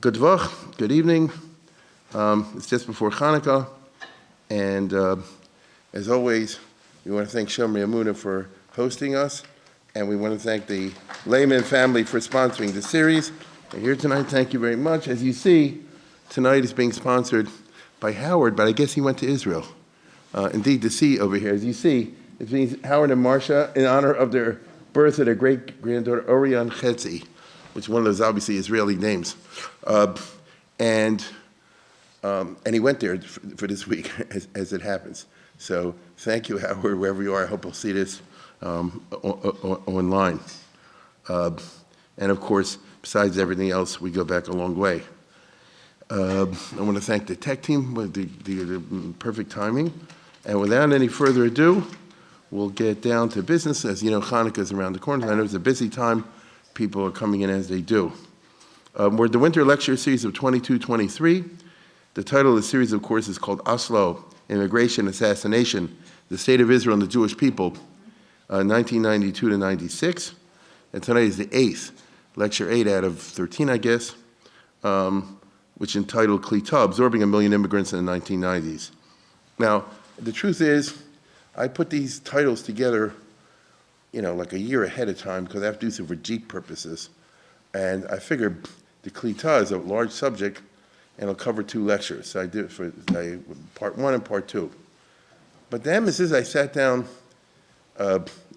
Good Vach, good evening. It's just before Hanukkah, and as always, we want to thank Shomri Amuna for hosting us, and we want to thank the Lehman family for sponsoring the series. And here tonight, thank you very much. As you see, tonight is being sponsored by Howard, but I guess he went to Israel. Indeed, the C over here, as you see, it means Howard and Marcia in honor of their birth of their great-granddaughter Orion Chetzi, which is one of those obviously Israeli names. And he went there for this week, as it happens. So thank you, Howard, wherever you are. I hope you'll see this online. And of course, besides everything else, we go back a long way. I want to thank the tech team with the perfect timing. And without any further ado, we'll get down to business. As you know, Hanukkah is around the corner. I know it's a busy time. People are coming in as they do. We're at the winter lecture series of 22-23. The title of the series, of course, is called Oslo, Immigration, Assassination, the State of Israel and the Jewish People, 1992 to 96. And tonight is the 8th, lecture 8 out of 13, I guess, which entitled Klita, Absorbing a Million Immigrants in the 1990s. Now, the truth is, I put these titles together like a year ahead of time because I have to do some for Jeep purposes. And I figured the Klita is a large subject and it'll cover 2 lectures. So I did it for part 1 and part 2. But the emphasis, I sat down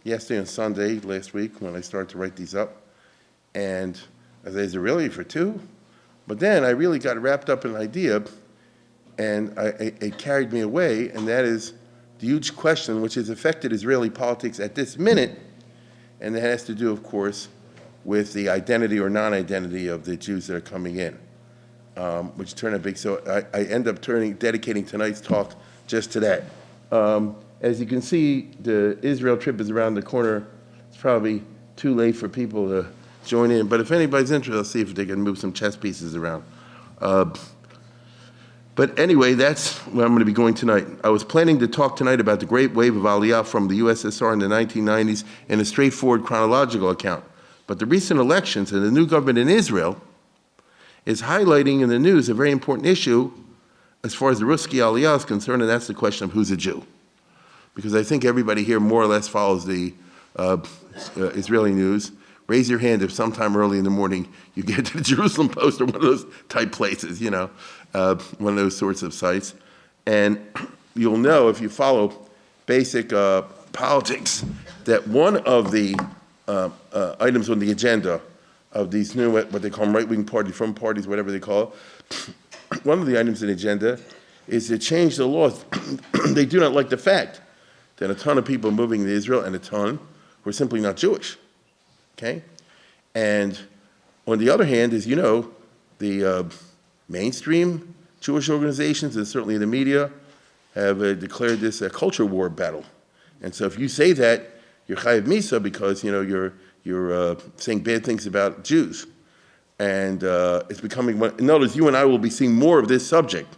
yesterday and Sunday last week when I started to write these up. And I said, is it really for 2? But then I really got wrapped up in an idea and it carried me away, and that is the huge question which has affected Israeli politics at this minute, and that has to do, of course, with the identity or non-identity of the Jews that are coming in, which turned out big. So I end up dedicating tonight's talk just to that. As you can see, the Israel trip is around the corner. It's probably too late for people to join in, but if anybody's interested, I'll see if they can move some chess pieces around. But anyway, that's where I'm going to be going tonight. I was planning to talk tonight about the great wave of Aliyah from the USSR in the 1990s in a straightforward chronological account. But the recent elections and the new government in Israel is highlighting in the news a very important issue as far as the Ruski Aliyah is concerned, and that's the question of who's a Jew. Because I think everybody here more or less follows the Israeli news. Raise your hand if sometime early in the morning you get to the Jerusalem Post or one of those type places, one of those sorts of sites. And you'll know if you follow basic politics that one of the items on the agenda of these new, what they call them right-wing parties, from parties, whatever they call it, one of the items in the agenda is to change the laws. They do not like the fact that a ton of people are moving to Israel and a ton who are simply not Jewish. Okay? And on the other hand, as you know, the mainstream Jewish organizations and certainly the media have declared this a culture war battle. And so if you say that, you're chayiv misa because you're saying bad things about Jews. And it's becoming one. In other words, you and I will be seeing more of this subject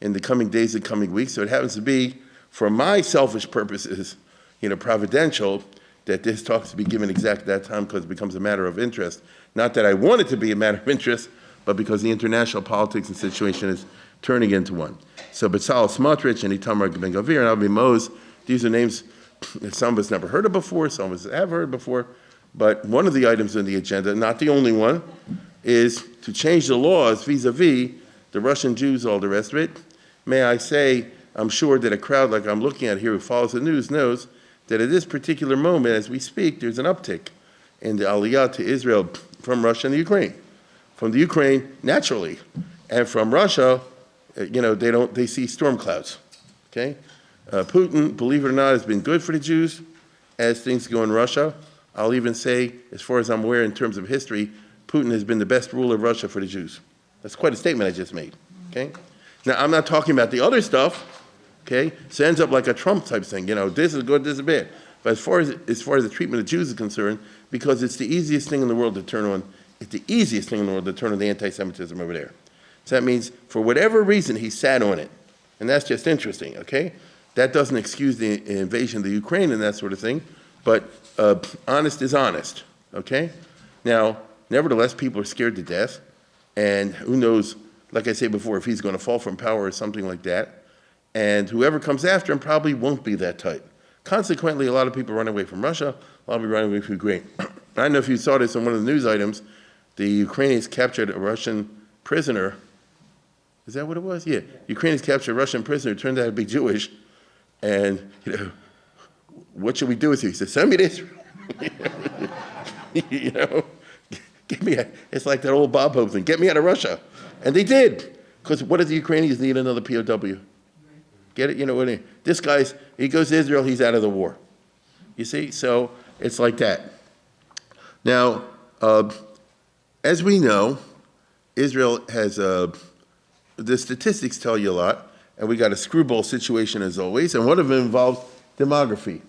in the coming days and coming weeks. So it happens to be, for my selfish purposes, providential, that this talk is to be given exactly that time because it becomes a matter of interest. Not that I want it to be a matter of interest, but because the international politics and situation is turning into one. So Bezalel Smotrich and Itamar Ben Gavir and Avi Mose, these are names that some of us never heard of before, some of us have heard before, but one of the items on the agenda, not the only one, is to change the laws vis-a-vis the Russian Jews, all the rest of it. May I say, I'm sure that a crowd like I'm looking at here who follows the news knows that at this particular moment, as we speak, there's an uptick in the Aliyah to Israel from Russia and the Ukraine. From the Ukraine, naturally, and from Russia, they see storm clouds. Okay, Putin, believe it or not, has been good for the Jews as things go in Russia. I'll even say, as far as I'm aware, in terms of history, Putin has been the best ruler of Russia for the Jews. That's quite a statement I just made. Okay, now I'm not talking about the other stuff. Okay, so it ends up like a Trump type thing. This is good, this is bad. But as far as the treatment of Jews is concerned, because it's the easiest thing in the world to turn on. It's the easiest thing in the world to turn on the anti-Semitism over there. So that means, for whatever reason, he sat on it. And that's just interesting, okay? That doesn't excuse the invasion of the Ukraine and that sort of thing, but honest is honest, okay? Now, nevertheless, people are scared to death, And who knows, like I said before, if he's going to fall from power or something like that. And whoever comes after him probably won't be that tight. Consequently, a lot of people run away from Russia, a lot of people run away from Ukraine. I don't know if you saw this in one of the news items. The Ukrainians captured a Russian prisoner. Is that what it was? Yeah. Ukrainians captured a Russian prisoner who turned out to be Jewish. And, what should we do with you? He said, send me to Israel. Get me it's like that old Bob Hope thing, get me out of Russia. And they did. Because what does the Ukrainians need? Another POW. Get it? You know what I mean? This guy's, he goes to Israel, he's out of the war. You see? So it's like that. Now, as we know, Israel has, the statistics tell you a lot, and we got a screwball situation as always, and one of them involves demography.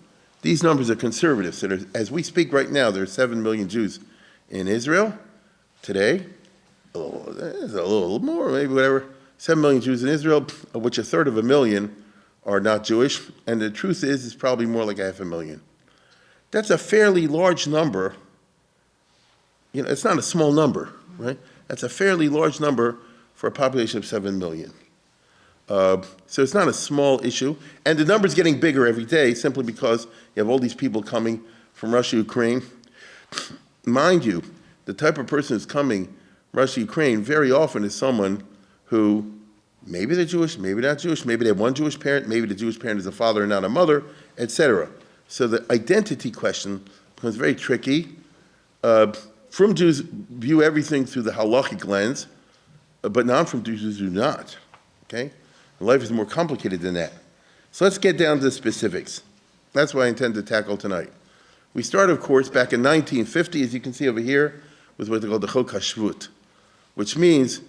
These numbers are conservative. So as we speak right now, there are 7 million Jews in Israel today. There's a little more, maybe whatever. 7 million Jews in Israel, of which a third of a million are not Jewish, and the truth is, it's probably more like 500,000. That's a fairly large number. It's not a small number, right? That's a fairly large number for a population of 7 million. So it's not a small issue, and the number's getting bigger every day simply because you have all these people coming from Russia, Ukraine. Mind you, the type of person who's coming Russia, Ukraine very often is someone who maybe they're Jewish, maybe not Jewish, maybe they have one Jewish parent, maybe the Jewish parent is a father and not a mother, etc. So the identity question becomes very tricky. Frum Jews view everything through the halachic lens, but non-Frum Jews do not, okay? Life is more complicated than that. So let's get down to the specifics. That's what I intend to tackle tonight. We start, of course, back in 1950, as you can see over here, with what they call the Chok HaShvut, which means,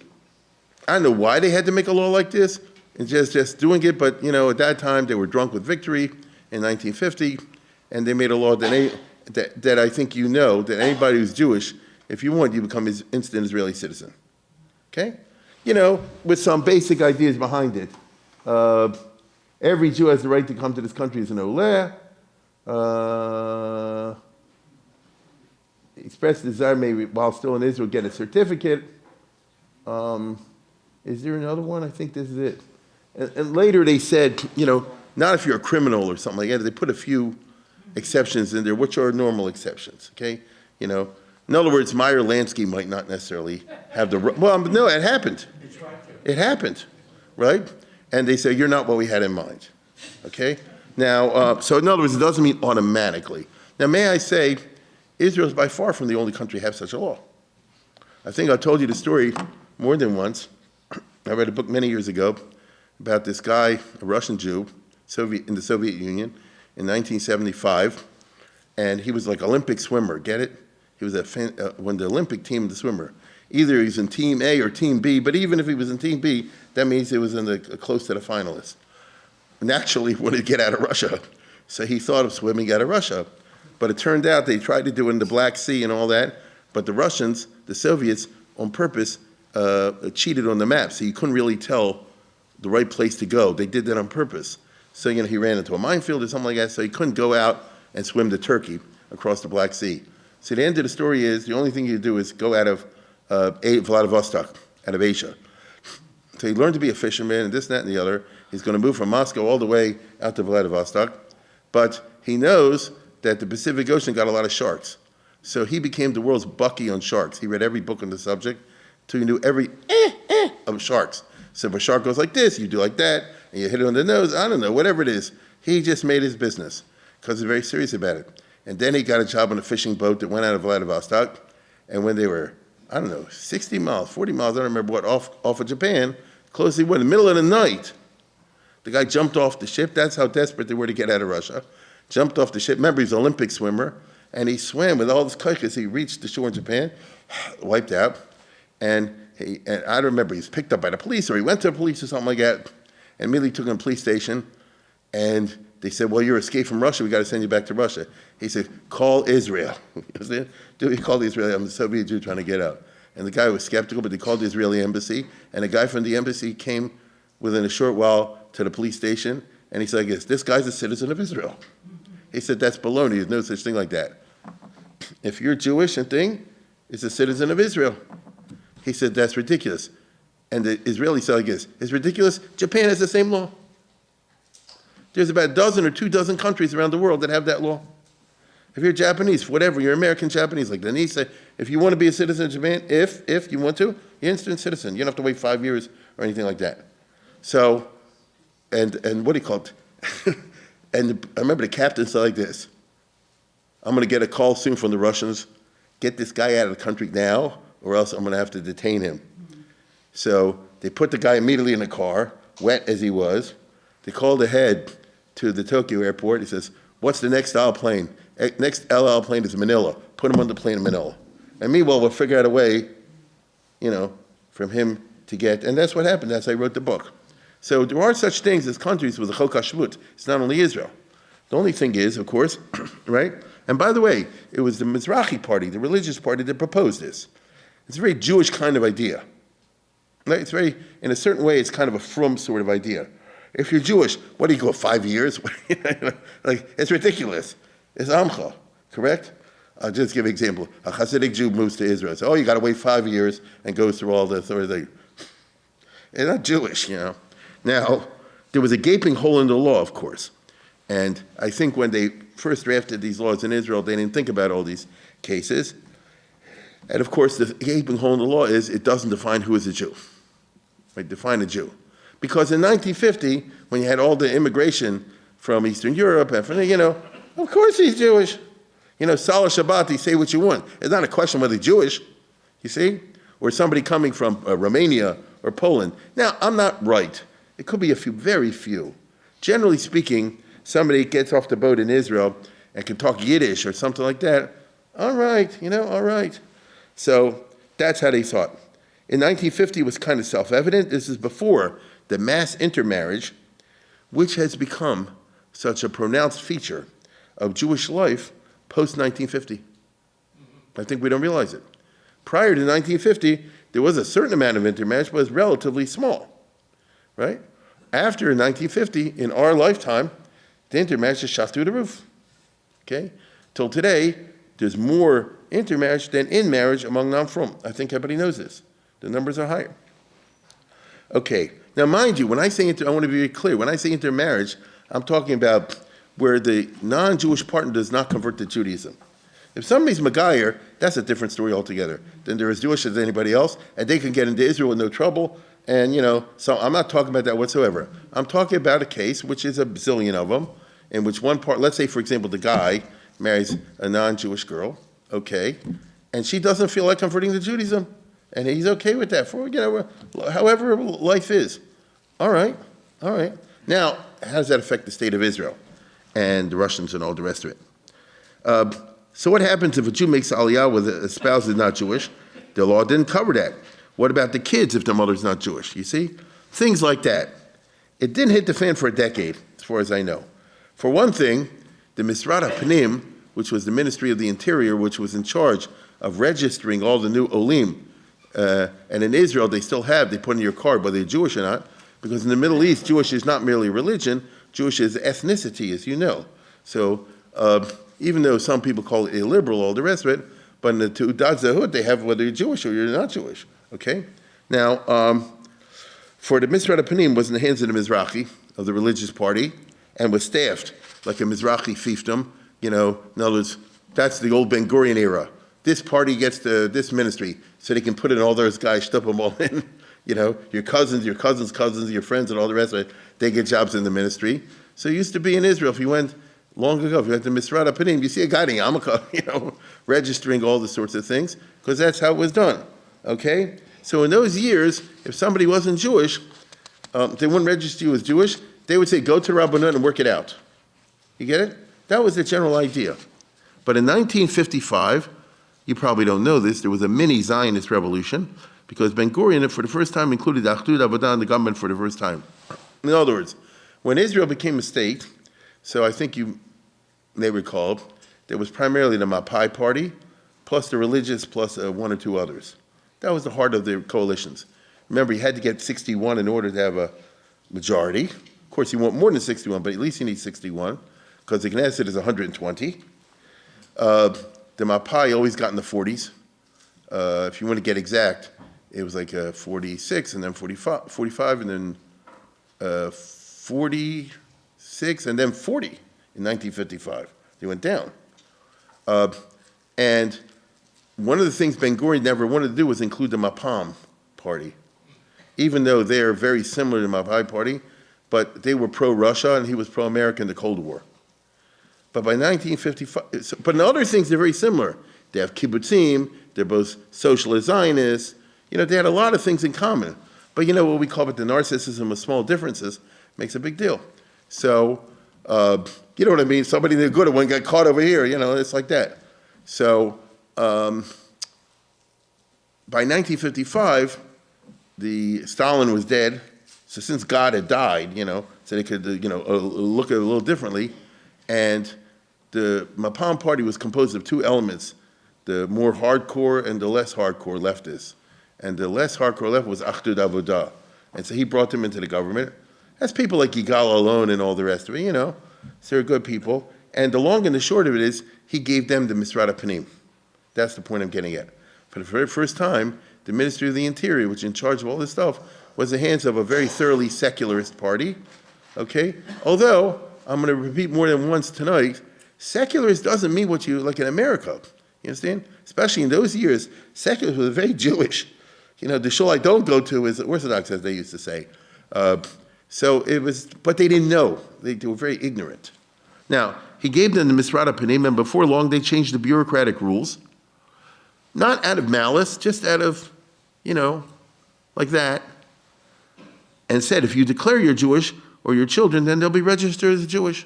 I don't know why they had to make a law like this, and just doing it, but at that time they were drunk with victory in 1950, and they made a law that I think that anybody who's Jewish, if you want, you become an instant Israeli citizen. Okay? With some basic ideas behind it. Every Jew has the right to come to this country as an oleh. Express desire may, while still in Israel, get a certificate. Is there another one? I think this is it. And later they said, not if you're a criminal or something like that. They put a few exceptions in there, which are normal exceptions, okay? In other words, Meyer Lansky might not necessarily have the, well, no, it happened. It happened, right? And they say, you're not what we had in mind, okay? Now, so in other words, it doesn't mean automatically. Now, may I say, Israel is by far from the only country to have such a law. I think I told you the story more than once. I read a book many years ago about this guy, a Russian Jew, in the Soviet Union in 1975, and he was like Olympic swimmer, get it? He was when the Olympic team, the swimmer. Either he was in Team A or Team B, but even if he was in Team B, that means he was in close to the finalists. Naturally, he wanted to get out of Russia, so he thought of swimming out of Russia. But it turned out they tried to do it in the Black Sea and all that, but the Russians, the Soviets, on purpose, cheated on the map, so you couldn't really tell the right place to go. They did that on purpose. So, he ran into a minefield or something like that, so he couldn't go out and swim to Turkey across the Black Sea. So the end of the story is, the only thing you do is go out of Vladivostok, out of Asia. So he learned to be a fisherman, and this, that, and the other. He's going to move from Moscow all the way out to Vladivostok. But he knows that the Pacific Ocean got a lot of sharks. So he became the world's bucky on sharks. He read every book on the subject, till he knew every of sharks. So if a shark goes like this, you do like that, and you hit it on the nose, I don't know, whatever it is. He just made his business, because he's very serious about it. And then he got a job on a fishing boat that went out of Vladivostok, and when they were, 60 miles, 40 miles, I don't remember what, off of Japan, close they were, in the middle of the night, the guy jumped off the ship. That's how desperate they were to get out of Russia. Jumped off the ship. Remember, he's an Olympic swimmer, and he swam with all his kaikas. He reached the shore in Japan, wiped out, and I don't remember, he was picked up by the police, or he went to the police or something like that, and immediately took him to the police station, and they said, well, you're escaped from Russia, we got to send you back to Russia. He said, call Israel. He called the Israeli, I'm a Soviet Jew trying to get out. And the guy was skeptical, but they called the Israeli embassy, and a guy from the embassy came within a short while to the police station, and he said, yes, this guy's a citizen of Israel. He said, that's baloney, there's no such thing like that. If you're Jewish and thing, it's a citizen of Israel. He said, that's ridiculous. And the Israeli said like this, it's ridiculous, Japan has the same law. There's about a dozen or 24 countries around the world that have that law. If you're Japanese, whatever, you're American Japanese, like Denise said, if you want to be a citizen of Japan, if you want to, you're instant citizen. You don't have to wait 5 years or anything like that. So, and what do you call it? And I remember the captain said like this, I'm going to get a call soon from the Russians, get this guy out of the country now, or else I'm going to have to detain him. So they put the guy immediately in the car, wet as he was. They called ahead to the Tokyo airport. He says, what's the next El Al plane? Next El Al plane is Manila. Put him on the plane in Manila. And meanwhile, we'll figure out a way, from him to get, and that's what happened. That's how I wrote the book. So there are such things as countries with a Chok HaShvut. It's not only Israel. The only thing is, of course, right? And by the way, it was the Mizrahi party, the religious party, that proposed this. It's a very Jewish kind of idea. Right? It's very, in a certain way, it's kind of a frum sort of idea. If you're Jewish, what do you go, 5 years? Like, it's ridiculous. It's Amcha, correct? I'll just give an example. A Hasidic Jew moves to Israel. So, you got to wait 5 years and goes through all this sort of thing. It's not Jewish, Now, there was a gaping hole in the law, of course. And I think when they first drafted these laws in Israel, they didn't think about all these cases. And of course, the gaping hole in the law is it doesn't define who is a Jew. Right? Define a Jew. Because in 1950, when you had all the immigration from Eastern Europe, and from, of course he's Jewish. Salah Shabbat, say what you want. It's not a question whether he's Jewish, you see? Or somebody coming from Romania or Poland. Now, I'm not right. It could be a few, very few. Generally speaking, somebody gets off the boat in Israel and can talk Yiddish or something like that. All right, all right. So that's how they thought. In 1950, it was kind of self-evident. This is before the mass intermarriage, which has become such a pronounced feature of Jewish life post-1950. I think we don't realize it. Prior to 1950, there was a certain amount of intermarriage, but it was relatively small, right? After 1950, in our lifetime, the intermarriage just shot through the roof, okay? Till today, there's more intermarriage than in marriage among non-frum. I think everybody knows this. The numbers are higher. Okay, now mind you, when I say I want to be very clear, when I say intermarriage, I'm talking about where the non-Jewish partner does not convert to Judaism. If somebody's Megayer, that's a different story altogether. Then they're as Jewish as anybody else, and they can get into Israel with no trouble, and so I'm not talking about that whatsoever. I'm talking about a case, which is a bazillion of them, in which one part, let's say, for example, the guy marries a non-Jewish girl, okay, and she doesn't feel like converting to Judaism, and he's okay with that for, however life is. All right. Now, how does that affect the state of Israel and the Russians and all the rest of it? So what happens if a Jew makes aliyah with a spouse who's not Jewish? The law didn't cover that. What about the kids if the mother's not Jewish? You see? Things like that. It didn't hit the fan for a decade, as far as I know. For one thing, the Misrat HaPanim, which was the Ministry of the Interior, which was in charge of registering all the new Olim, and in Israel they put in your card whether you're Jewish or not, because in the Middle East, Jewish is not merely religion, Jewish is ethnicity, as you know. So even though some people call it illiberal, all the rest of it, but in the Teudat Zahut, they have whether you're Jewish or you're not Jewish, okay? Now, for the Misrat HaPanim was in the hands of the Mizrahi, of the religious party, and was staffed like a Mizrahi fiefdom. In other words, that's the old Ben Gurion era. This party gets this ministry, so they can put in all those guys, stuff them all in. Your cousins, your your friends, and all the rest of it, they get jobs in the ministry. So it used to be in Israel, if you went long ago, if you went to Misrat HaPanim, you see a guy named Amaka, registering all the sorts of things, because that's how it was done, okay? So in those years, if somebody wasn't Jewish, they wouldn't register you as Jewish, they would say, go to Rabbanut and work it out. You get it? That was the general idea. But in 1955, you probably don't know this, there was a mini Zionist revolution, because Ben Gurion, for the first time, included the Achdut Avodah in the government for the first time. In other words, when Israel became a state, so I think you may recall, there was primarily the Mapai party, plus the religious, plus one or two others. That was the heart of the coalitions. Remember, you had to get 61 in order to have a majority. Of course, you want more than 61, but at least you need 61, because the Knesset is 120. The Mapai always got in the 40s. If you want to get exact, it was like 46, and then 45, and then 46, and then 40 in 1955. They went down. And one of the things Ben Gurion never wanted to do was include the Mapam party, even though they are very similar to the Mapai party, but they were pro-Russia and he was pro-America in the Cold War. But by 1955, but in other things they're very similar. They have kibbutzim, they're both socialist Zionists, they had a lot of things in common. But what we call it the narcissism of small differences makes a big deal. So, you know what I mean? Somebody they're good at one got caught over here, it's like that. So, by 1955, Stalin was dead. So since God had died, so they could, look at it a little differently. And the Mapam party was composed of two elements, the more hardcore and the less hardcore leftists. And the less hardcore left was Achdut Avodah. And so he brought them into the government. That's people like Yigal Allon and all the rest of it, So they're good people. And the long and the short of it is, he gave them the Misrat HaPanim. That's the point I'm getting at. For the very first time, the Ministry of the Interior, which is in charge of all this stuff, was the hands of a very thoroughly secularist party, okay? Although, I'm going to repeat more than once tonight, secularist doesn't mean what you, like in America, you understand? Especially in those years, secularists were very Jewish. The shul I don't go to is Orthodox, as they used to say. So it was, but they didn't know. They were very ignorant. Now, he gave them the Misrat HaPanim, and before long they changed the bureaucratic rules. Not out of malice, just out of, like that. And said, if you declare you're Jewish or your children, then they'll be registered as Jewish.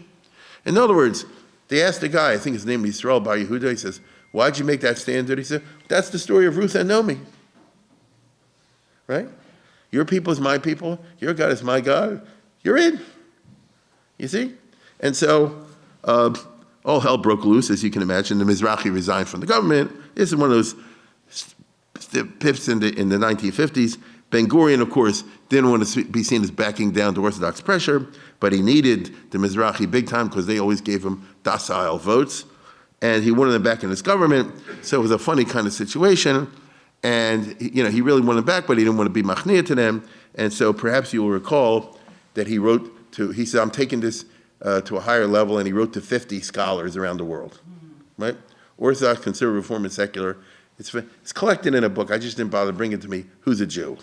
In other words, they asked the guy, I think his name is Yisrael Bar Yehuda, he says, why'd you make that standard? He said, that's the story of Ruth and Naomi. Right? Your people is my people, your God is my God, you're in. You see? And so, all hell broke loose, as you can imagine. The Mizrahi resigned from the government. This is one of those pips in the 1950s. Ben Gurion, of course, didn't want to be seen as backing down to Orthodox pressure, but he needed the Mizrahi big time because they always gave him docile votes. And he wanted them back in his government, so it was a funny kind of situation. And he really wanted them back, but he didn't want to be machnia to them. And so perhaps you will recall that he said, I'm taking this to a higher level, and he wrote to 50 scholars around the world, right? Orthodox, conservative, reform, and secular. It's collected in a book. I just didn't bother bringing it to me. Who's a Jew?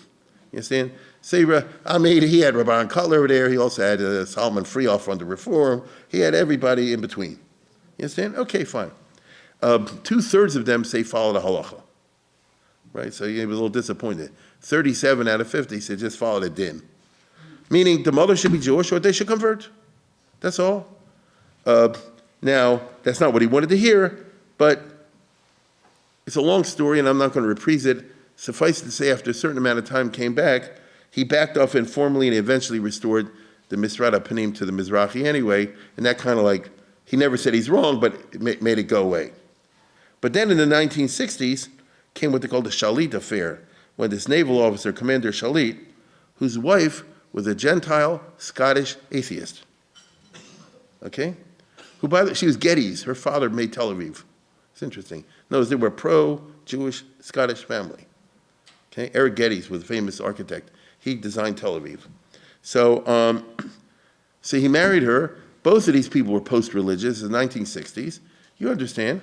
You understand? Say, he had Rabban Kotler over there. He also had Solomon Freoff under Reform. He had everybody in between. You understand? Okay, fine. 2/3 of them say follow the halacha, right? So he was a little disappointed. 37 out of 50 said just follow the din. Meaning the mother should be Jewish or they should convert. That's all. Now, that's not what he wanted to hear, but it's a long story and I'm not going to reprise it. Suffice to say, after a certain amount of time came back, he backed off informally and eventually restored the Misrat HaPanim to the Mizrahi anyway, and that kind of he never said he's wrong, but it made it go away. But then in the 1960s came what they called the Shalit affair, when this naval officer, Commander Shalit, whose wife was a Gentile Scottish atheist, okay? Who, by the way, she was Geddes. Her father made Tel Aviv. It's interesting. No, they were pro-Jewish Scottish family. Okay, Eric Geddes was a famous architect. He designed Tel Aviv. So, so he married her. Both of these people were post-religious in the 1960s. You understand?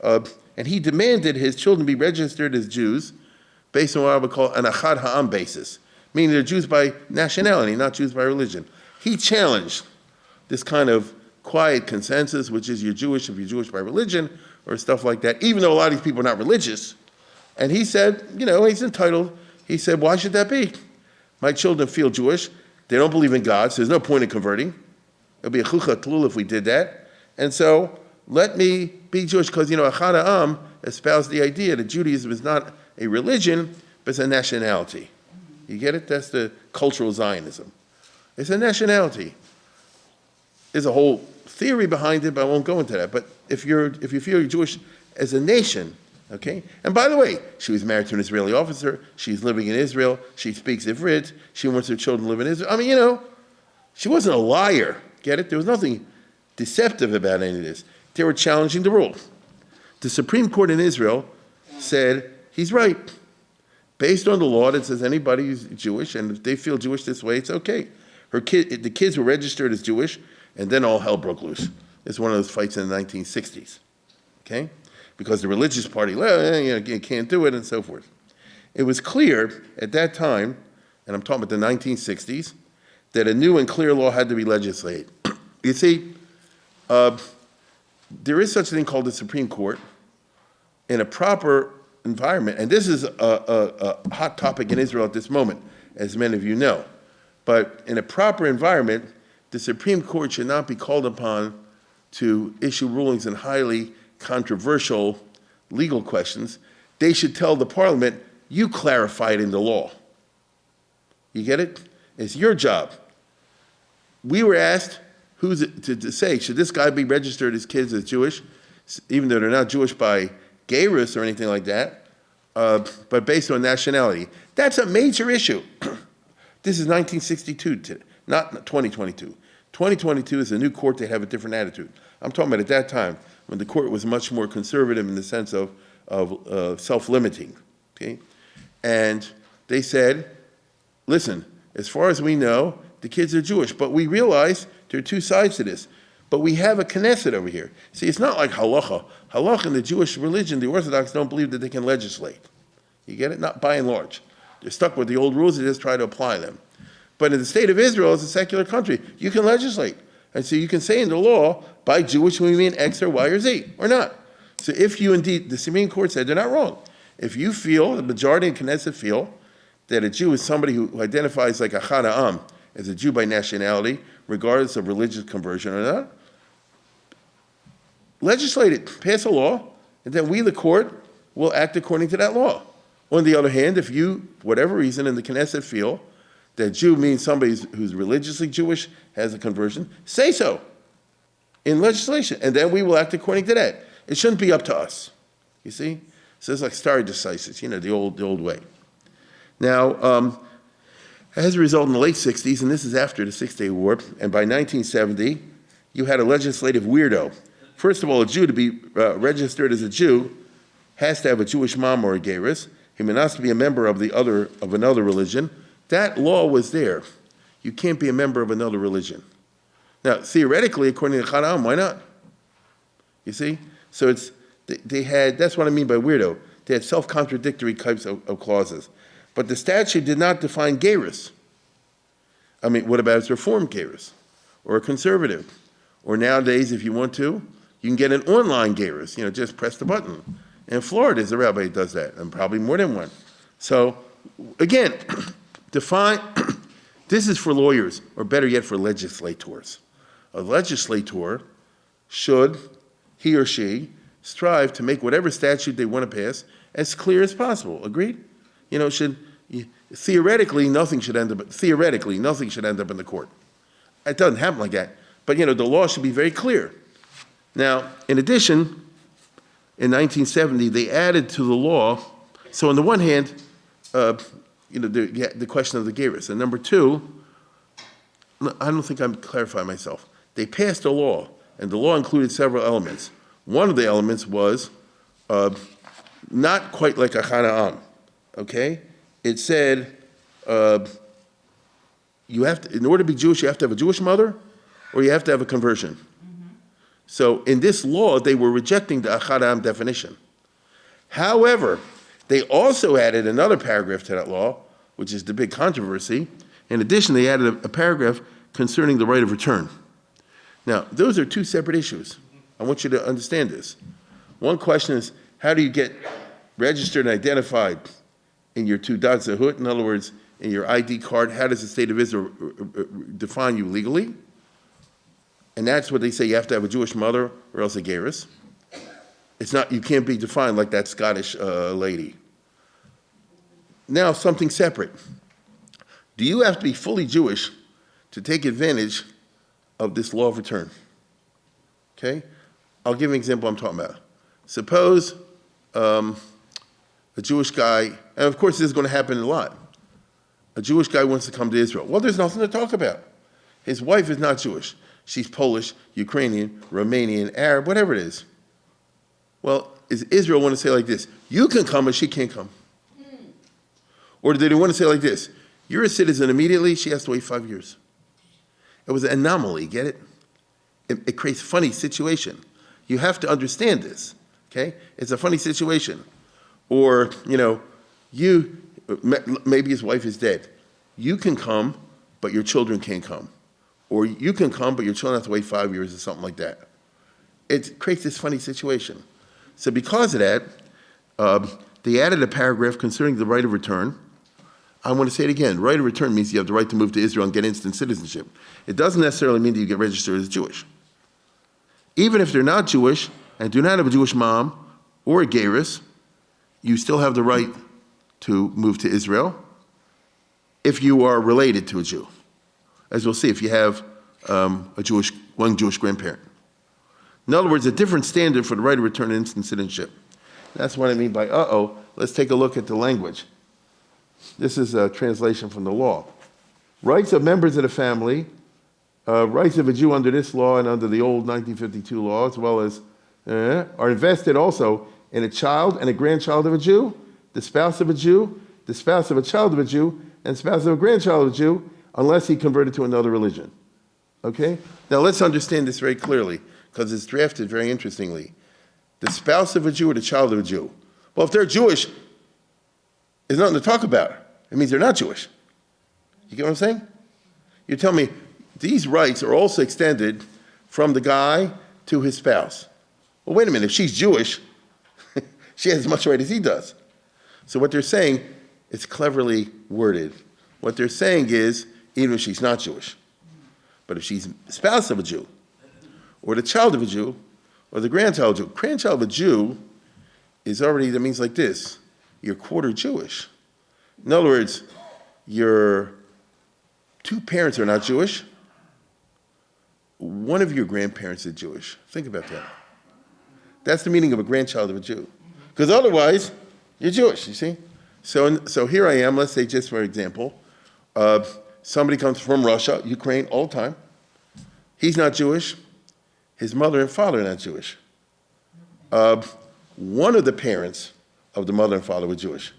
And he demanded his children be registered as Jews based on what I would call an Achad Ha'am basis, meaning they're Jews by nationality, not Jews by religion. He challenged this kind of quiet consensus, which is you're Jewish if you're Jewish by religion, or stuff like that, even though a lot of these people are not religious. And he said, he's entitled. He said, why should that be? My children feel Jewish. They don't believe in God, so there's no point in converting. It'll be a chucha tlul if we did that. And so let me be Jewish, because, Achad Ha'am espoused the idea that Judaism is not a religion, but it's a nationality. You get it? That's the cultural Zionism. It's a nationality. There's a whole theory behind it, but I won't go into that. But if you feel you're Jewish as a nation, okay? And by the way, she was married to an Israeli officer. She's living in Israel. She speaks Ivrit. She wants her children to live in Israel. I mean, she wasn't a liar. Get it? There was nothing deceptive about any of this. They were challenging the rule. The Supreme Court in Israel said, he's right. based on the law that says anybody who's Jewish, and if they feel Jewish this way, it's okay. The kids were registered as Jewish, and then all hell broke loose. It's one of those fights in the 1960s, okay? Because the religious party, well, you can't do it, and so forth. It was clear at that time, and I'm talking about the 1960s, that a new and clear law had to be legislated. You see, there is such a thing called the Supreme Court. In a proper environment, and this is a hot topic in Israel at this moment, as many of you know, but in a proper environment, the Supreme Court should not be called upon to issue rulings in highly controversial legal questions. They should tell the parliament, you clarify it in the law. You get it? It's your job. We were asked to say, should this guy be registered as kids as Jewish, even though they're not Jewish by gayrus or anything like that, but based on nationality. That's a major issue. This is 1962, not 2022. 2022 is a new court, they have a different attitude. I'm talking about at that time, when the court was much more conservative in the sense of self-limiting, okay? And they said, listen, as far as we know, the kids are Jewish, but we realize there are two sides to this. But we have a Knesset over here. See, it's not like halacha. Halacha in the Jewish religion, the Orthodox don't believe that they can legislate. You get it? Not by and large. They're stuck with the old rules, they just try to apply them. But in the state of Israel, it's a secular country, you can legislate. And so you can say in the law, by Jewish we mean X or Y or Z, or not. So if you indeed, the Supreme Court said they're not wrong. If you feel, the majority in Knesset feel, that a Jew is somebody who identifies like a Chana'am, as a Jew by nationality, regardless of religious conversion or not, legislate it, pass a law, and then we, the court, will act according to that law. On the other hand, if you, for whatever reason, in the Knesset feel that Jew means somebody who's religiously Jewish, has a conversion, say so in legislation, and then we will act according to that. It shouldn't be up to us, you see? So it's like stare decisis, the old way. Now, as a result, in the late 60s, and this is after the Six-Day War, and by 1970, you had a legislative weirdo. First of all, a Jew to be registered as a Jew has to have a Jewish mom or a gayrus. He must be a member of another religion. That law was there. You can't be a member of another religion. Now, theoretically, according to Chana'am, why not? You see? So they had, that's what I mean by weirdo. They had self-contradictory types of clauses. But the statute did not define gayrus. I mean, what about a reformed gayrus? Or a conservative? Or nowadays, if you want to, you can get an online gayrus, just press the button. In Florida, there's a rabbi who does that, and probably more than one. So, again, define, this is for lawyers, or better yet, for legislators. A legislator should, he or she, strive to make whatever statute they want to pass as clear as possible. Agreed? Theoretically, nothing should end up in the court. It doesn't happen like that. But, the law should be very clear. Now, in addition, in 1970, they added to the law, so on the one hand, the question of the gayrus. And number two, I don't think I'm clarifying myself. They passed a law, and the law included several elements. One of the elements was not quite like a Chana'am, okay? It said, you have to, in order to be Jewish, you have to have a Jewish mother, or you have to have a conversion. Mm-hmm. So in this law, they were rejecting the Chana'am definition. However, they also added another paragraph to that law, which is the big controversy. In addition, they added a paragraph concerning the right of return. Now, those are two separate issues. I want you to understand this. One question is, how do you get registered and identified in your Teudat Zehut? In other words, in your ID card, how does the state of Israel define you legally? And that's what they say, you have to have a Jewish mother or else a gayrus. It's not, you can't be defined like that Scottish lady. Now, something separate. Do you have to be fully Jewish to take advantage of this law of return? Okay? I'll give you an example I'm talking about. Suppose a Jewish guy, and of course this is going to happen a lot. A Jewish guy wants to come to Israel. Well, there's nothing to talk about. His wife is not Jewish. She's Polish, Ukrainian, Romanian, Arab, whatever it is. Well, is Israel want to say like this, you can come, but she can't come? Or did they want to say like this? You're a citizen immediately, she has to wait 5 years. It was an anomaly, get it? It creates a funny situation. You have to understand this, okay? It's a funny situation. Or, maybe his wife is dead. You can come, but your children can't come. Or you can come, but your children have to wait 5 years or something like that. It creates this funny situation. So because of that, they added a paragraph concerning the right of return. I want to say it again. Right of return means you have the right to move to Israel and get instant citizenship. It doesn't necessarily mean that you get registered as Jewish. Even if they're not Jewish and do not have a Jewish mom or a gerus, you still have the right to move to Israel if you are related to a Jew. As we'll see, if you have one Jewish grandparent. In other words, a different standard for the right of return and instant citizenship. That's what I mean by Let's take a look at the language. This is a translation from the law. Rights of members of the family, rights of a Jew under this law and under the old 1952 law, as well as, are invested also in a child and a grandchild of a Jew, the spouse of a Jew, the spouse of a child of a Jew, and spouse of a grandchild of a Jew, unless he converted to another religion. Okay? Now let's understand this very clearly, because it's drafted very interestingly. The spouse of a Jew or the child of a Jew. Well, if they're Jewish, there's nothing to talk about. It means they're not Jewish. You get what I'm saying? You tell me these rights are also extended from the guy to his spouse. Well, wait a minute. If she's Jewish, she has as much right as he does. So what they're saying, it's cleverly worded. What they're saying is, even if she's not Jewish, but if she's the spouse of a Jew, or the child of a Jew, or the grandchild of a Jew. Grandchild of a Jew is already, that means like this, you're quarter Jewish. In other words, your two parents are not Jewish. One of your grandparents is Jewish. Think about that. That's the meaning of a grandchild of a Jew. Because otherwise, you're Jewish, you see? So here I am, let's say just for example, somebody comes from Russia, Ukraine, all the time. He's not Jewish. His mother and father are not Jewish. One of the parents of the mother and father were Jewish.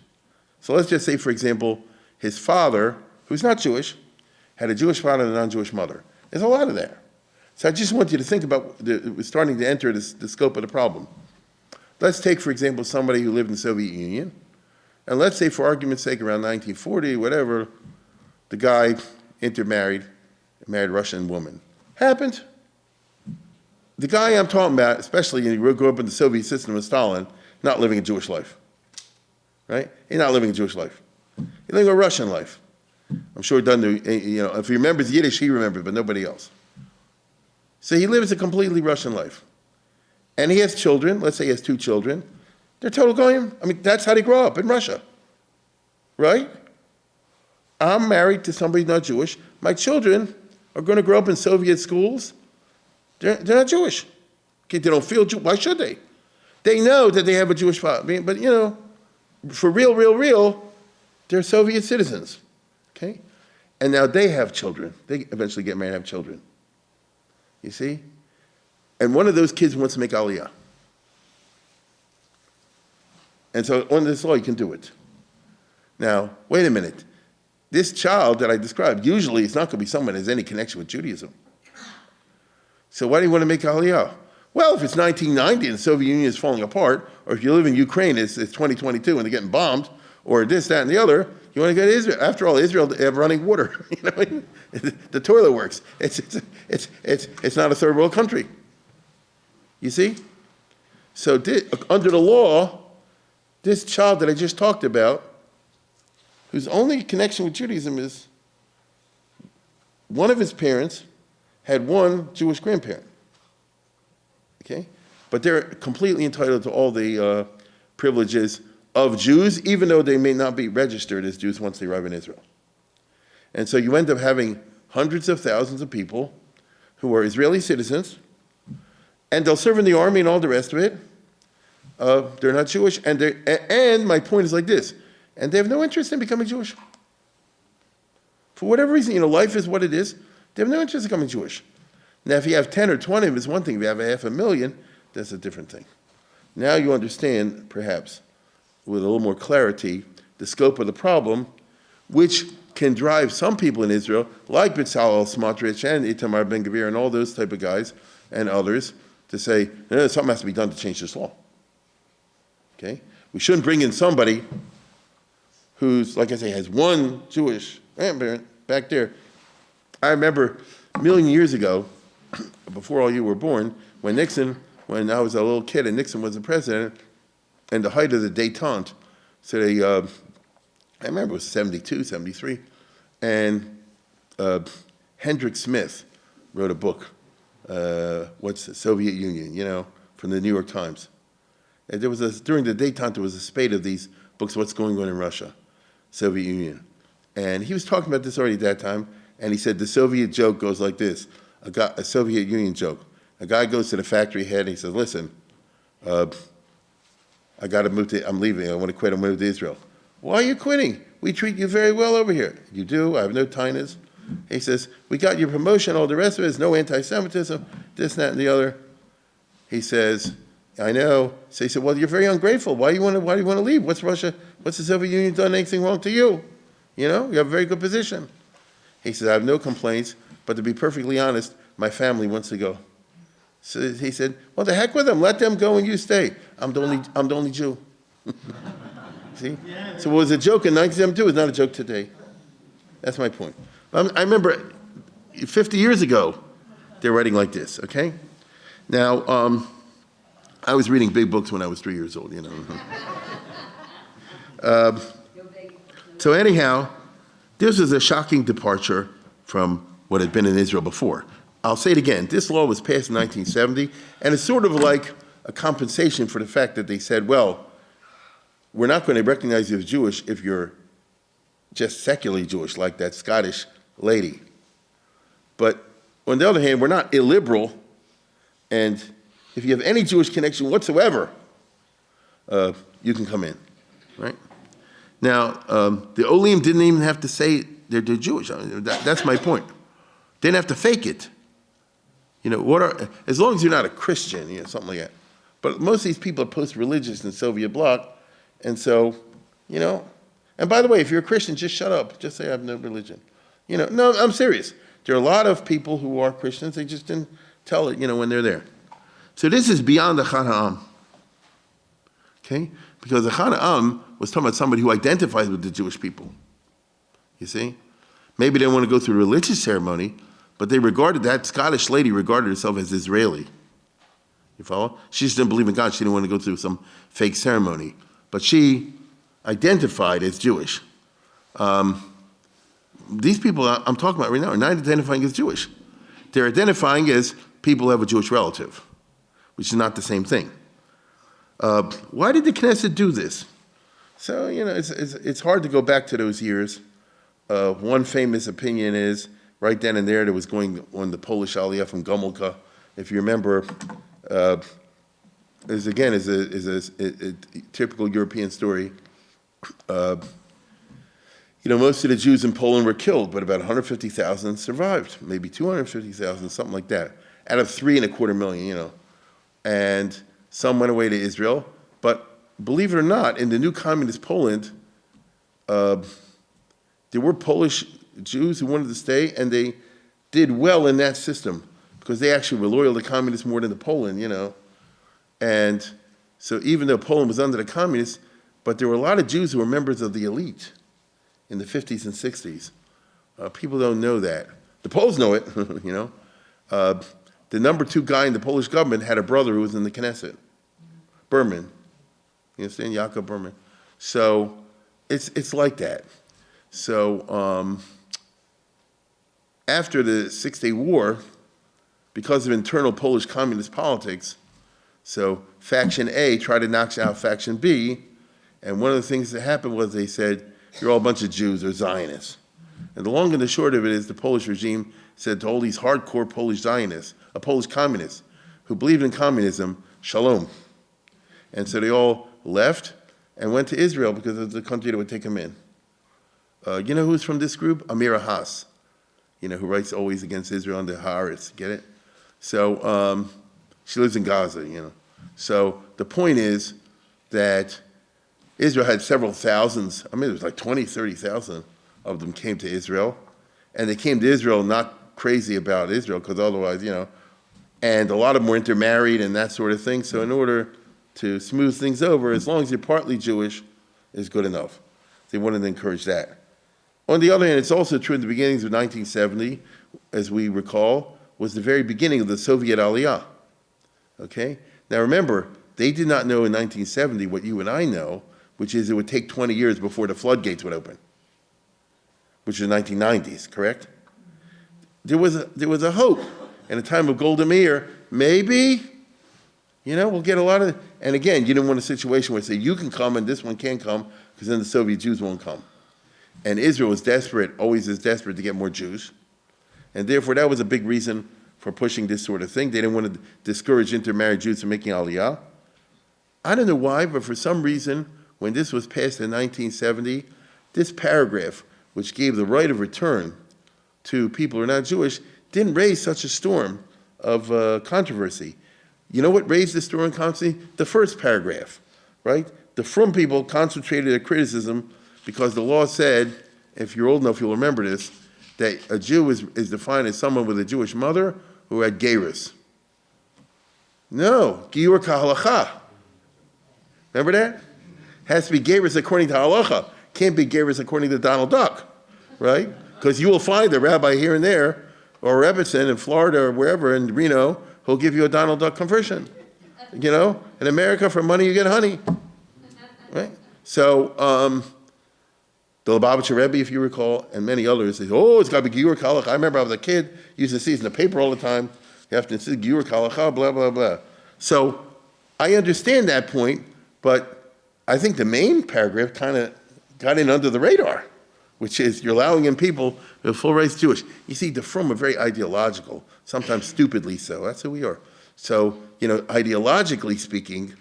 So let's just say, for example, his father, who's not Jewish, had a Jewish father and a non-Jewish mother. There's a lot of that. So I just want you to think about, we're starting to enter the scope of the problem. Let's take, for example, somebody who lived in the Soviet Union, and let's say, for argument's sake, around 1940, whatever, the guy intermarried, married a Russian woman. Happened. The guy I'm talking about, especially when he grew up in the Soviet system of Stalin, not living a Jewish life, right? He's not living a Jewish life. He's living a Russian life. I'm sure he doesn't do, if he remembers Yiddish, he remembers, but nobody else. So he lives a completely Russian life. And he has children, let's say he has 2 children. They're total goyim. I mean, that's how they grow up in Russia, right? I'm married to somebody not Jewish. My children are going to grow up in Soviet schools. They're not Jewish. Okay, they don't feel Jewish. Why should they? They know that they have a Jewish father. I mean, but, for real, they're Soviet citizens. Okay? And now they have children. They eventually get married and have children. You see? And one of those kids wants to make Aliyah. And so under this law, you can do it. Now, wait a minute. This child that I described, usually it's not going to be someone that has any connection with Judaism. So why do you want to make Aliyah? Well, if it's 1990 and the Soviet Union is falling apart, or if you live in Ukraine, it's 2022 and they're getting bombed, or this, that, and the other, you want to go to Israel. After all, Israel, they have running water. The toilet works. It's not a third world country. You see? So under the law, this child that I just talked about, whose only connection with Judaism is one of his parents had one Jewish grandparent. Okay? But they're completely entitled to all the privileges of Jews, even though they may not be registered as Jews once they arrive in Israel. And so you end up having hundreds of thousands of people who are Israeli citizens, and they'll serve in the army and all the rest of it. They're not Jewish, and my point is like this, and they have no interest in becoming Jewish. For whatever reason, life is what it is. They have no interest in becoming Jewish. Now, if you have 10 or 20, it's one thing. If you have 500,000, that's a different thing. Now you understand, perhaps, with a little more clarity, the scope of the problem, which can drive some people in Israel, like Bezalel Smotrich and Itamar Ben-Gvir and all those type of guys and others, to say, no, something has to be done to change this law. Okay? We shouldn't bring in somebody who's, like I say, has one Jewish grandparent back there. I remember a million years ago, before all you were born, when I was a little kid and Nixon was the president, and the height of the détente, so I remember it was 72, 73, and Hendrik Smith wrote a book, What's the Soviet Union, from the New York Times. And during the détente, there was a spate of these books, What's Going On in Russia, Soviet Union. And he was talking about this already at that time, and he said the Soviet joke goes like this, a Soviet Union joke. A guy goes to the factory head and he says, listen, I got to move I'm leaving, I want to quit, I'm moving to Israel. Why are you quitting? We treat you very well over here. You do, I have no tinnitus. He says, we got your promotion, all the rest of it is no anti-Semitism, this, that, and the other. He says, I know. So he said, well, you're very ungrateful. Why do you want to leave? What's Russia, what's the Soviet Union done anything wrong to you? You have a very good position. He says, I have no complaints, but to be perfectly honest, my family wants to go. So he said, well, the heck with them. Let them go and you stay. I'm the only Jew. See? So it was a joke in 1972. It's not a joke today. That's my point. I remember 50 years ago, they're writing like this, okay? Now, I was reading big books when I was 3 years old, So anyhow, this was a shocking departure from what had been in Israel before. I'll say it again. This law was passed in 1970, and it's sort of like a compensation for the fact that they said, well, we're not going to recognize you as Jewish if you're just secularly Jewish, like that Scottish lady. But on the other hand, we're not illiberal, and if you have any Jewish connection whatsoever, you can come in, right? Now, the Olim didn't even have to say they're Jewish. That's my point. They didn't have to fake it. As long as you're not a Christian, something like that. But most of these people are post-religious in the Soviet bloc, and so, and by the way, if you're a Christian, just shut up. Just say I have no religion. No, I'm serious. There are a lot of people who are Christians, they just didn't tell it, when they're there. So this is beyond the Chad Ha'am. Okay? Because the Chad Ha'am was talking about somebody who identifies with the Jewish people. You see? Maybe they didn't want to go through a religious ceremony, but that Scottish lady regarded herself as Israeli. You follow? She just didn't believe in God. She didn't want to go through some fake ceremony. But she identified as Jewish. These people I'm talking about right now are not identifying as Jewish. They're identifying as people who have a Jewish relative, which is not the same thing. Why did the Knesset do this? So, it's hard to go back to those years. One famous opinion is, right then and there was going on the Polish Aliyah from Gomulka. If you remember, is a typical European story. Most of the Jews in Poland were killed, but about 150,000 survived, maybe 250,000, something like that, out of 3.25 million, And some went away to Israel, but believe it or not, in the new communist Poland, there were Polish Jews who wanted to stay, and they did well in that system because they actually were loyal to communists more than to Poland, And so even though Poland was under the communists, but there were a lot of Jews who were members of the elite in the 50s and 60s. People don't know that. The Poles know it, The number 2 guy in the Polish government had a brother who was in the Knesset, Berman. You understand? Yaakov Berman. So it's like that. So after the Six-Day War, because of internal Polish communist politics, so faction A tried to knock out faction B, and one of the things that happened was they said, you're all a bunch of Jews or Zionists. And the long and the short of it is the Polish regime said to all these hardcore Polish Zionists, Polish communists, who believed in communism, shalom. And so they all left and went to Israel because it was the country that would take them in. You know who's from this group? Amira Haas, who writes always against Israel on the Haaretz, get it? So she lives in Gaza, So the point is that Israel had several thousands. I mean, it was like 20, 30,000 of them came to Israel. And they came to Israel not crazy about Israel, because otherwise, and a lot of them were intermarried and that sort of thing. So in order to smooth things over, as long as you're partly Jewish, is good enough. They wanted to encourage that. On the other hand, it's also true in the beginnings of 1970, as we recall, was the very beginning of the Soviet Aliyah. Okay? Now remember, they did not know in 1970 what you and I know, which is it would take 20 years before the floodgates would open, which is the 1990s, correct? There was a hope in a time of Golda Meir, maybe, we'll get a lot of, and again, you didn't want a situation where say you can come and this one can't come, because then the Soviet Jews won't come. And Israel was desperate, always is desperate to get more Jews. And therefore, that was a big reason for pushing this sort of thing. They didn't want to discourage intermarried Jews from making Aliyah. I don't know why, but for some reason, when this was passed in 1970, this paragraph, which gave the right of return to people who are not Jewish, didn't raise such a storm of controversy. You know what raised the storm of controversy? The first paragraph, right? The Frum people concentrated their criticism because the law said, if you're old enough, you'll remember this, that a Jew is defined as someone with a Jewish mother who had gerus. No, giur kahalacha. Remember that? Has to be gerus according to halacha. Can't be gerus according to Donald Duck, right? Because you will find a rabbi here and there, or Rebbetzin in Florida or wherever in Reno, who'll give you a Donald Duck conversion. In America, for money you get honey, right? So the Lubavitcher Rebbe, if you recall, and many others say, it's got to be giur kahalacha. I remember I was a kid, used to see it in the paper all the time. You have to see giur kahalacha, blah, blah, blah. So I understand that point, but I think the main paragraph kind of got in under the radar, which is you're allowing in people who are full race Jewish. You see, the Frum are very ideological, sometimes stupidly so. That's who we are. So, ideologically speaking,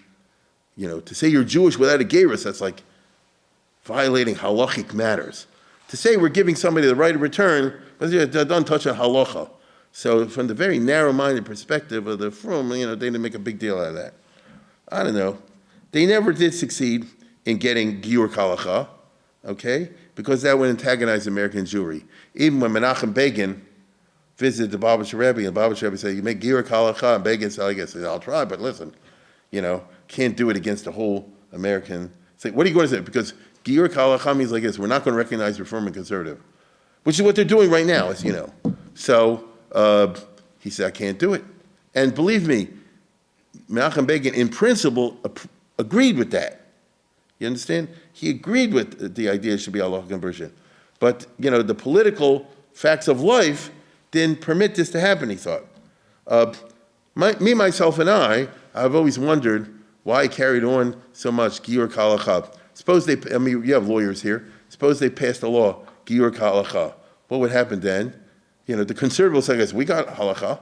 to say you're Jewish without a gerus, that's like violating halachic matters. To say we're giving somebody the right of return, but it doesn't touch on halacha. So from the very narrow-minded perspective of the Frum, they didn't make a big deal out of that. I don't know. They never did succeed in getting giur kahalacha, okay? Because that would antagonize American Jewry. Even when Menachem Begin visited the Lubavitcher Rebbe, and the Lubavitcher Rebbe said, you make giur kahalacha, and Begin said, I guess, I'll try, but listen, can't do it against the whole American. Say, what are you going to say? Because giur kahalacha means like this, we're not going to recognize Reform and Conservative, which is what they're doing right now, as you know. So he said, I can't do it. And believe me, Menachem Begin, in principle, agreed with that. You understand? He agreed with the idea it should be halacha conversion. But, the political facts of life didn't permit this to happen, he thought. Myself, and I've always wondered why I carried on so much giur kahalacha. Suppose you have lawyers here. Suppose they passed a law, giur kahalacha. What would happen then? The conservatives say, we got halacha.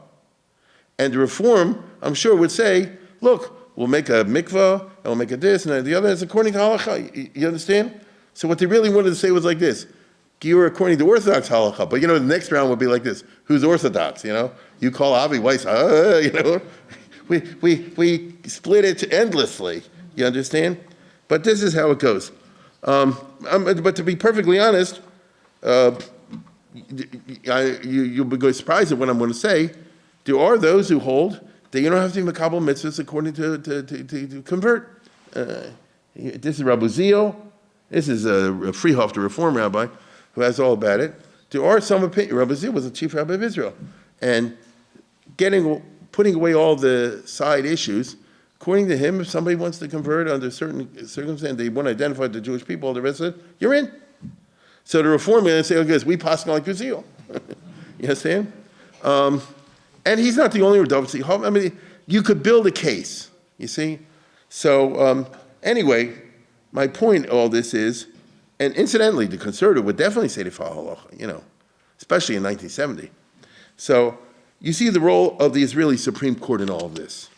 And the Reform, I'm sure, would say, look, we'll make a mikvah, and we'll make a this, and the other is according to halacha. You understand? So what they really wanted to say was like this, giur according to Orthodox halacha. But the next round would be like this, who's Orthodox, You call Avi Weiss, We split it endlessly, you understand? But this is how it goes. But to be perfectly honest, you'll be surprised at what I'm going to say. There are those who hold that you don't have to be makabel mitzvahs according to convert. This is Rabbi Uziel. This is a Freehoff, the Reform rabbi, who has all about it. There are some opinions. Rabbi Uziel was the chief rabbi of Israel. And putting away all the side issues, according to him, if somebody wants to convert under certain circumstances, they want to identify the Jewish people, all the rest of it, you're in. So the Reform are going to say, okay, we pass like Uziel. You understand? And he's not the only Rav. I mean, you could build a case, you see? So anyway, my point all this is, and incidentally, the conservative would definitely say to follow halacha, especially in 1970. So you see the role of the Israeli Supreme Court in all of this,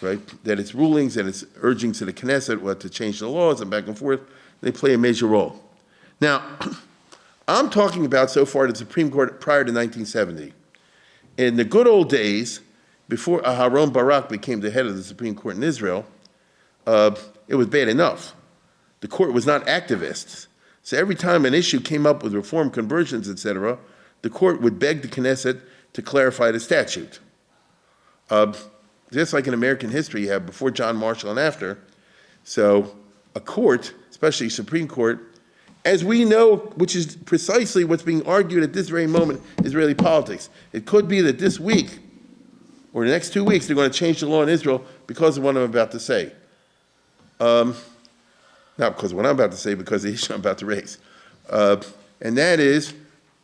right? That its rulings and its urgings to the Knesset what to change the laws and back and forth, they play a major role. Now, I'm talking about so far the Supreme Court prior to 1970. In the good old days, before Aharon Barak became the head of the Supreme Court in Israel, it was bad enough. The court was not activist. So every time an issue came up with reform, conversions, etc., the court would beg the Knesset to clarify the statute. Just like in American history, you have before John Marshall and after. So a court, especially Supreme Court, as we know, which is precisely what's being argued at this very moment, Israeli politics. It could be that this week, or the next 2 weeks, they're going to change the law in Israel because of what I'm about to say. Not because of what I'm about to say, because of the issue I'm about to raise. And that is,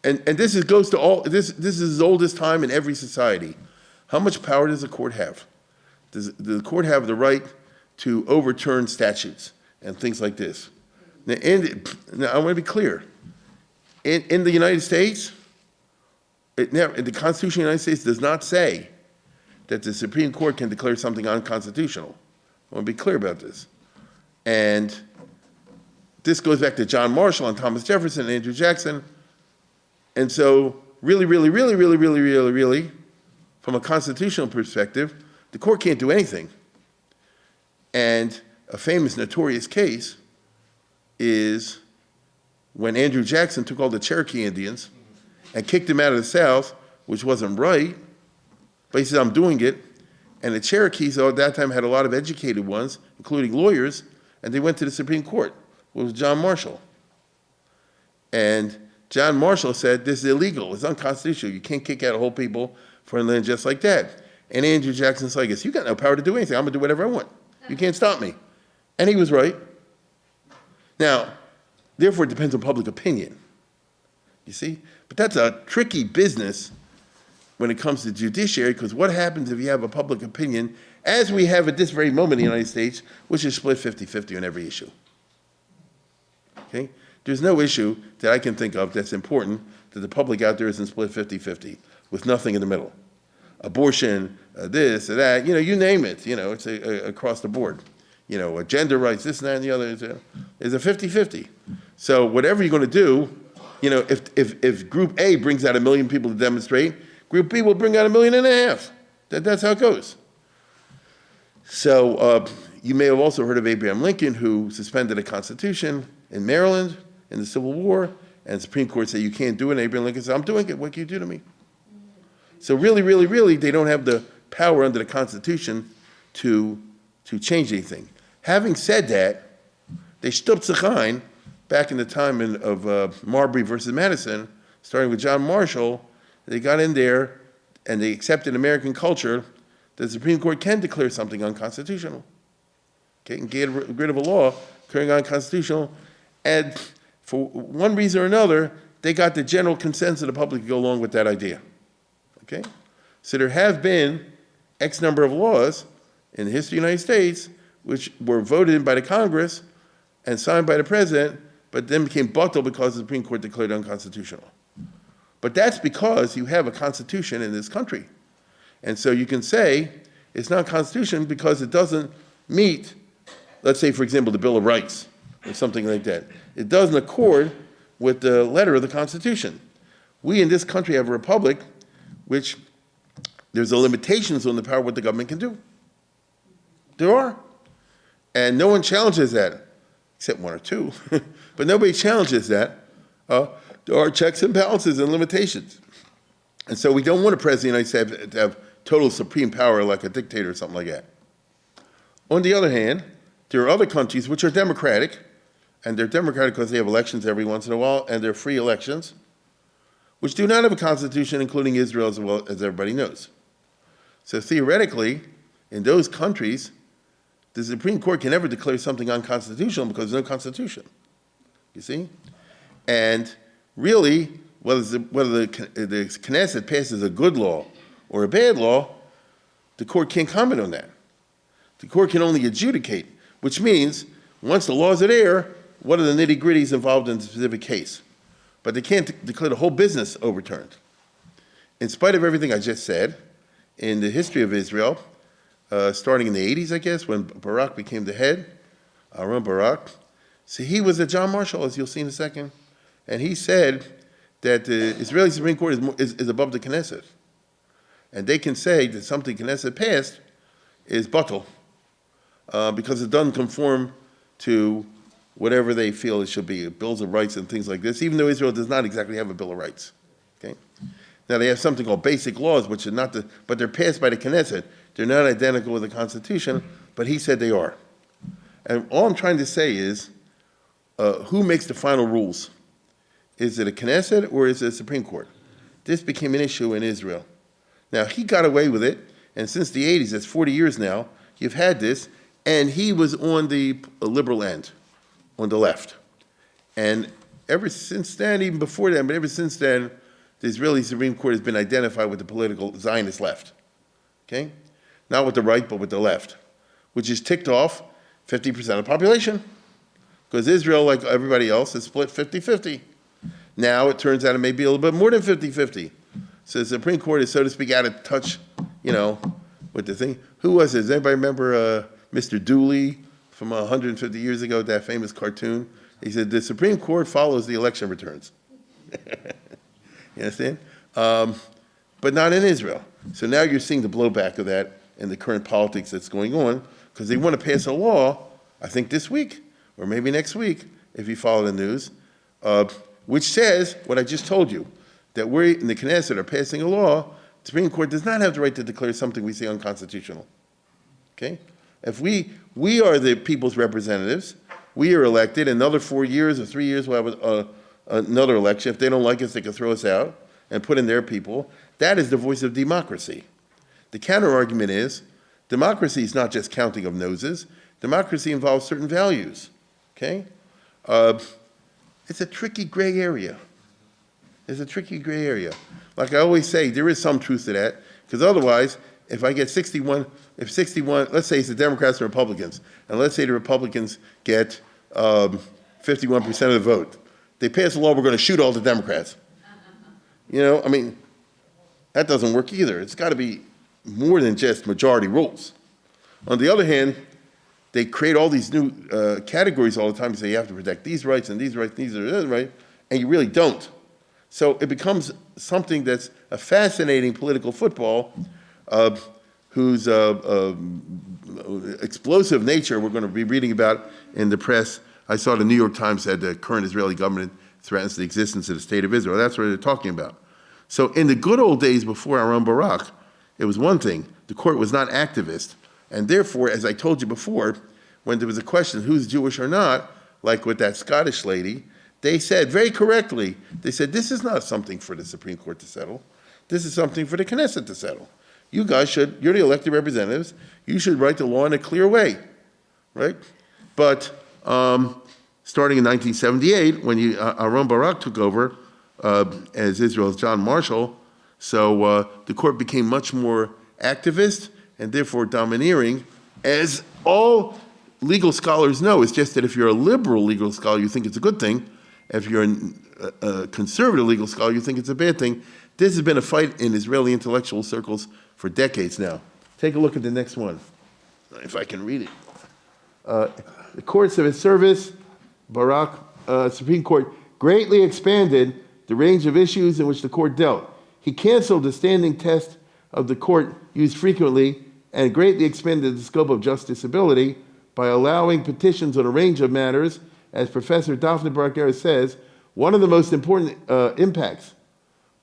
and this goes to all, this is as old as time in every society. How much power does the court have? Does the court have the right to overturn statutes and things like this? Now I want to be clear. In the United States, the Constitution of the United States does not say that the Supreme Court can declare something unconstitutional. I want to be clear about this. And this goes back to John Marshall and Thomas Jefferson and Andrew Jackson. And so really, from a constitutional perspective, the court can't do anything. And a famous, notorious case is when Andrew Jackson took all the Cherokee Indians and kicked them out of the South, which wasn't right, but he said, I'm doing it. And the Cherokees at that time had a lot of educated ones, including lawyers, and they went to the Supreme Court. It was John Marshall. And John Marshall said, this is illegal, it's unconstitutional. You can't kick out whole people for land just like that. And Andrew Jackson's like, you got no power to do anything. I'm gonna do whatever I want. You can't stop me. And he was right. Now, therefore it depends on public opinion, you see? But that's a tricky business when it comes to judiciary, because what happens if you have a public opinion, as we have at this very moment in the United States, which is split 50-50 on every issue, okay? There's no issue that I can think of that's important that the public out there isn't split 50-50 with nothing in the middle. Abortion, this or that, you name it, it's across the board. Gender rights, this and that and the other is a 50-50. So whatever you're going to do, if Group A brings out 1 million people to demonstrate, Group B will bring out 1.5 million. That's how it goes. So you may have also heard of Abraham Lincoln, who suspended a constitution in Maryland in the Civil War, and the Supreme Court said, you can't do it. And Abraham Lincoln said, I'm doing it. What can you do to me? So really, they don't have the power under the Constitution to change anything. Having said that, they stupid sich back in the time of Marbury versus Madison, starting with John Marshall. They got in there and they accepted American culture that the Supreme Court can declare something unconstitutional. Okay, and get rid of a law declaring unconstitutional. And for one reason or another, they got the general consensus of the public to go along with that idea. Okay? So there have been X number of laws in the history of the United States which were voted in by the Congress and signed by the president, but then became bottled because the Supreme Court declared it unconstitutional. But that's because you have a constitution in this country. And so you can say it's not constitutional because it doesn't meet, let's say, for example, the Bill of Rights or something like that. It doesn't accord with the letter of the Constitution. We in this country have a republic which there's a limitations on the power of what the government can do. There are. And no one challenges that, except one or two. But nobody challenges that. There are checks and balances and limitations. And so we don't want a president of the United States to have total supreme power like a dictator or something like that. On the other hand, there are other countries which are democratic, and they're democratic because they have elections every once in a while, and they're free elections, which do not have a constitution, including Israel, as well as everybody knows. So theoretically, in those countries, the Supreme Court can never declare something unconstitutional because there's no constitution, you see? And really, whether the Knesset passes a good law or a bad law, the court can't comment on that. The court can only adjudicate, which means once the laws are there, what are the nitty-gritties involved in the specific case? But they can't declare the whole business overturned. In spite of everything I just said, in the history of Israel, starting in the 80s, I guess, when Barak became the head, Aaron Barak, so he was a John Marshall, as you'll see in a second, and he said that the Israeli Supreme Court is above the Knesset. And they can say that something Knesset passed is batel, because it doesn't conform to whatever they feel it should be, bills of rights and things like this, even though Israel does not exactly have a Bill of Rights. Okay? Now they have something called basic laws, which are not but they're passed by the Knesset. They're not identical with the Constitution, but he said they are. And all I'm trying to say is, who makes the final rules? Is it a Knesset or is it a Supreme Court? This became an issue in Israel. Now, he got away with it, and since the 80s, that's 40 years now, you've had this, and he was on the liberal end, on the left. And ever since then, even before then, but ever since then, the Israeli Supreme Court has been identified with the political Zionist left, okay? Not with the right, but with the left, which has ticked off 50% of the population, because Israel, like everybody else, is split 50-50. Now it turns out it may be a little bit more than 50-50. So the Supreme Court is, so to speak, out of touch, with the thing. Who was it? Does anybody remember Mr. Dooley from 150 years ago, that famous cartoon? He said, the Supreme Court follows the election returns. You understand? But not in Israel. So now you're seeing the blowback of that in the current politics that's going on, because they want to pass a law, I think this week, or maybe next week, if you follow the news, which says what I just told you, that we in the Knesset are passing a law, the Supreme Court does not have the right to declare something we say unconstitutional. Okay? If we are the people's representatives, we are elected, another 4 years or 3 years we'll have another election. If they don't like us, they can throw us out and put in their people. That is the voice of democracy. The counter-argument is, democracy is not just counting of noses. Democracy involves certain values, okay? It's a tricky gray area. It's a tricky gray area. Like I always say, there is some truth to that, because otherwise, if I get 61, let's say it's the Democrats and Republicans, and let's say the Republicans get 51% of the vote. They pass a law, we're going to shoot all the Democrats. That doesn't work either. It's got to be more than just majority rules. On the other hand, they create all these new categories all the time. You say you have to protect these rights and these rights, these are those rights, and you really don't. So it becomes something that's a fascinating political football whose explosive nature we're going to be reading about in the press. I saw the New York Times said the current Israeli government threatens the existence of the state of Israel. That's what they're talking about. So in the good old days before Aaron Barak, it was one thing. The court was not activist. And therefore, as I told you before, when there was a question who's Jewish or not, like with that Scottish lady, they said very correctly, they said, this is not something for the Supreme Court to settle. This is something for the Knesset to settle. You guys you're the elected representatives, you should write the law in a clear way, right? But starting in 1978, when Aaron Barak took over as Israel's John Marshall, so the court became much more activist and therefore domineering, as all legal scholars know. It's just that if you're a liberal legal scholar, you think it's a good thing. If you're a conservative legal scholar, you think it's a bad thing. This has been a fight in Israeli intellectual circles for decades now. Take a look at the next one, if I can read it. The courts of his service, Barak, Supreme Court, greatly expanded the range of issues in which the court dealt. He canceled the standing test of the court used frequently and greatly expanded the scope of justiciability by allowing petitions on a range of matters. As Professor Daphne Barak says, one of the most important impacts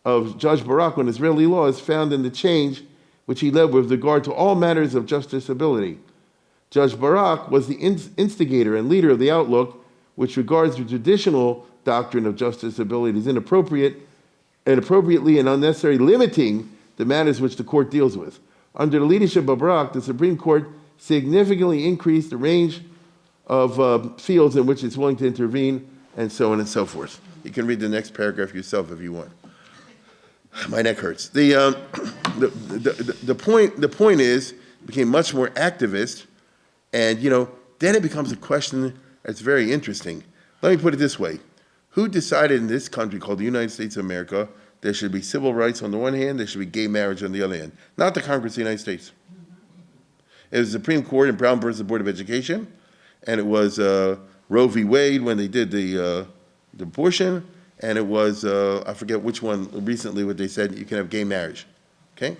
of Judge Barak on Israeli law is found in the change which he led with regard to all matters of justiciability. Judge Barak was the instigator and leader of the outlook which regards the traditional doctrine of justiciability as inappropriately and unnecessarily limiting the matters which the court deals with. Under the leadership of Barak, the Supreme Court significantly increased the range of fields in which it's willing to intervene, and so on and so forth. You can read the next paragraph yourself if you want. My neck hurts. The point is, it became much more activist, and then it becomes a question that's very interesting. Let me put it this way. Who decided in this country called the United States of America there should be civil rights on the one hand, there should be gay marriage on the other hand? Not the Congress of the United States. It was the Supreme Court in Brown versus Board of Education, and it was Roe v. Wade when they did the abortion, and it was, I forget which one recently, what they said, you can have gay marriage, okay?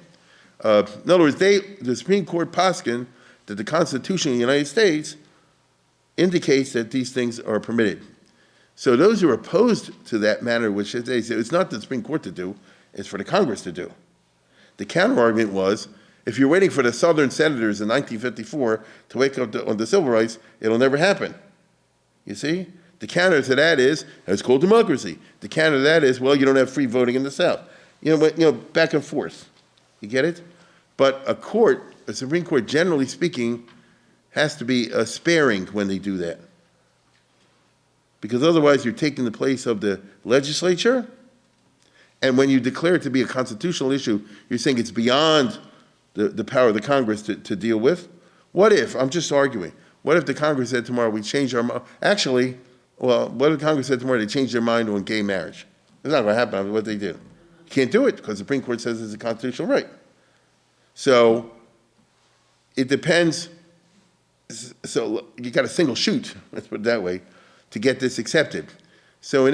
In other words, the Supreme Court poskin that the Constitution of the United States indicates that these things are permitted. So those who are opposed to that matter, which they say it's not the Supreme Court to do, it's for the Congress to do. The counter-argument was, if you're waiting for the Southern senators in 1954 to wake up on the civil rights, it'll never happen. You see? The counter to that is, it's called democracy. The counter to that is, well, you don't have free voting in the South. Back and forth. You get it? But a Supreme Court, generally speaking, has to be sparing when they do that. Because otherwise you're taking the place of the legislature, and when you declare it to be a constitutional issue, you're saying it's beyond the power of the Congress to deal with. What if, I'm just arguing, what if the Congress said tomorrow we change our mind? Actually, what if the Congress said tomorrow they change their mind on gay marriage? It's not going to happen. I mean, what they do? You can't do it because the Supreme Court says it's a constitutional right. So it depends. So you got a single shoot, let's put it that way, to get this accepted. So,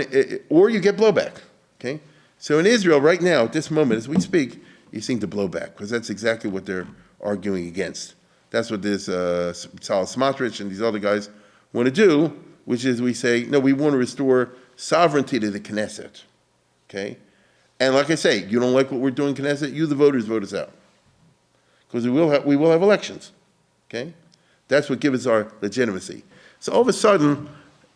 or you get blowback, okay? So in Israel right now, at this moment, as we speak, you're seeing the blowback, because that's exactly what they're arguing against. That's what this Saul Smotrich and these other guys want to do, which is we say, no, we want to restore sovereignty to the Knesset, okay? And like I say, you don't like what we're doing, Knesset, you the voters vote us out. Because we will have elections, okay? That's what gives us our legitimacy. So all of a sudden,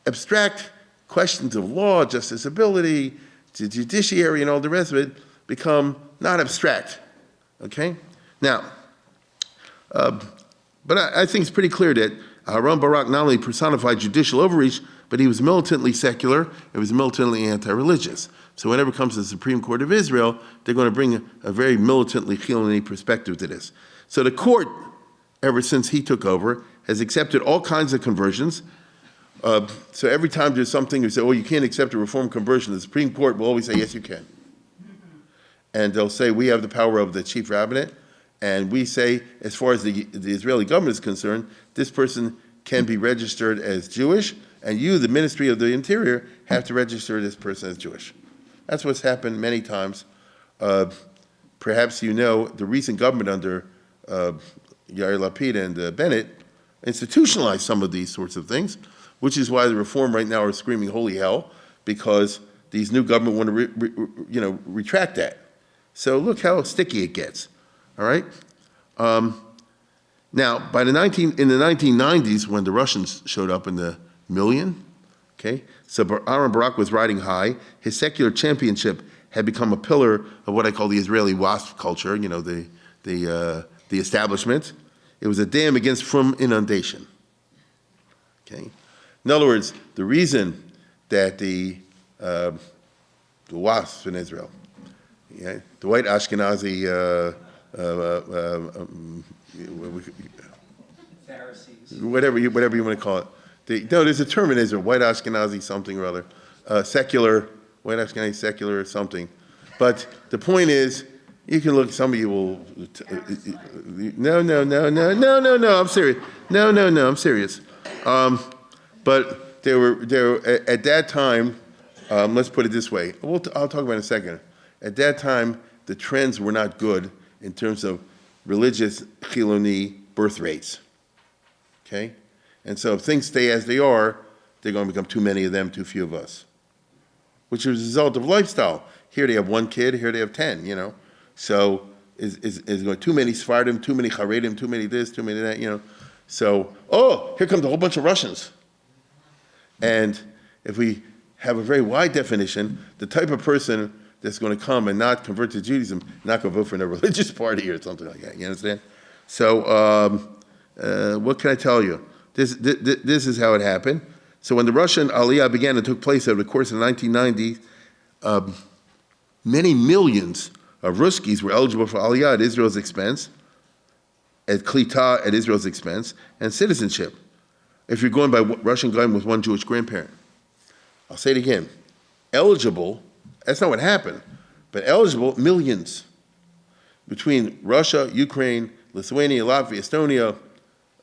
abstract questions of law, justiciability, the judiciary, and all the rest of it become not abstract, okay? Now, but I think it's pretty clear that Aaron Barak not only personified judicial overreach, but he was militantly secular, he was militantly anti-religious. So whenever it comes to the Supreme Court of Israel, they're going to bring a very militantly Chiloni perspective to this. So the court, ever since he took over, has accepted all kinds of conversions. So every time there's something you say, oh, you can't accept a reform conversion, the Supreme Court will always say, yes, you can. And they'll say, we have the power of the chief rabbinate, and we say, as far as the Israeli government is concerned, this person can be registered as Jewish, and you, the Ministry of the Interior, have to register this person as Jewish. That's what's happened many times. Perhaps you know the recent government under Yair Lapid and Bennett institutionalized some of these sorts of things, which is why the reform right now are screaming holy hell, because these new government want to retract that. So look how sticky it gets, all right? Now, in the 1990s, when the Russians showed up in the million, okay, so Aaron Barak was riding high. His secular championship had become a pillar of what I call the Israeli WASP culture, the establishment. It was a dam against from inundation, okay? In other words, the reason that the WASP in Israel, the white Ashkenazi Pharisees, whatever you want to call it. There's a term in Israel, white Ashkenazi something or other, secular, white Ashkenazi secular or something. But the point is, you can look, some of you will, no, I'm serious. No, I'm serious. But there were at that time, let's put it this way, I'll talk about it in a second. At that time, the trends were not good in terms of religious Chiloni birth rates, okay? And so if things stay as they are, they're going to become too many of them, too few of us, which is a result of lifestyle. Here they have one kid, here they have 10, So is going too many Sephardim, too many Haredim, too many this, too many that, So, here comes a whole bunch of Russians. And if we have a very wide definition, the type of person that's going to come and not convert to Judaism, not going to vote for a religious party or something like that, you understand? So what can I tell you? This is how it happened. So when the Russian Aliyah began and took place over the course of the 1990s, many millions of Ruskies were eligible for Aliyah at Israel's expense, at Klita at Israel's expense, and citizenship, if you're going by Russian guy with one Jewish grandparent. I'll say it again. Eligible, that's not what happened, but eligible, millions. Between Russia, Ukraine, Lithuania, Latvia, Estonia,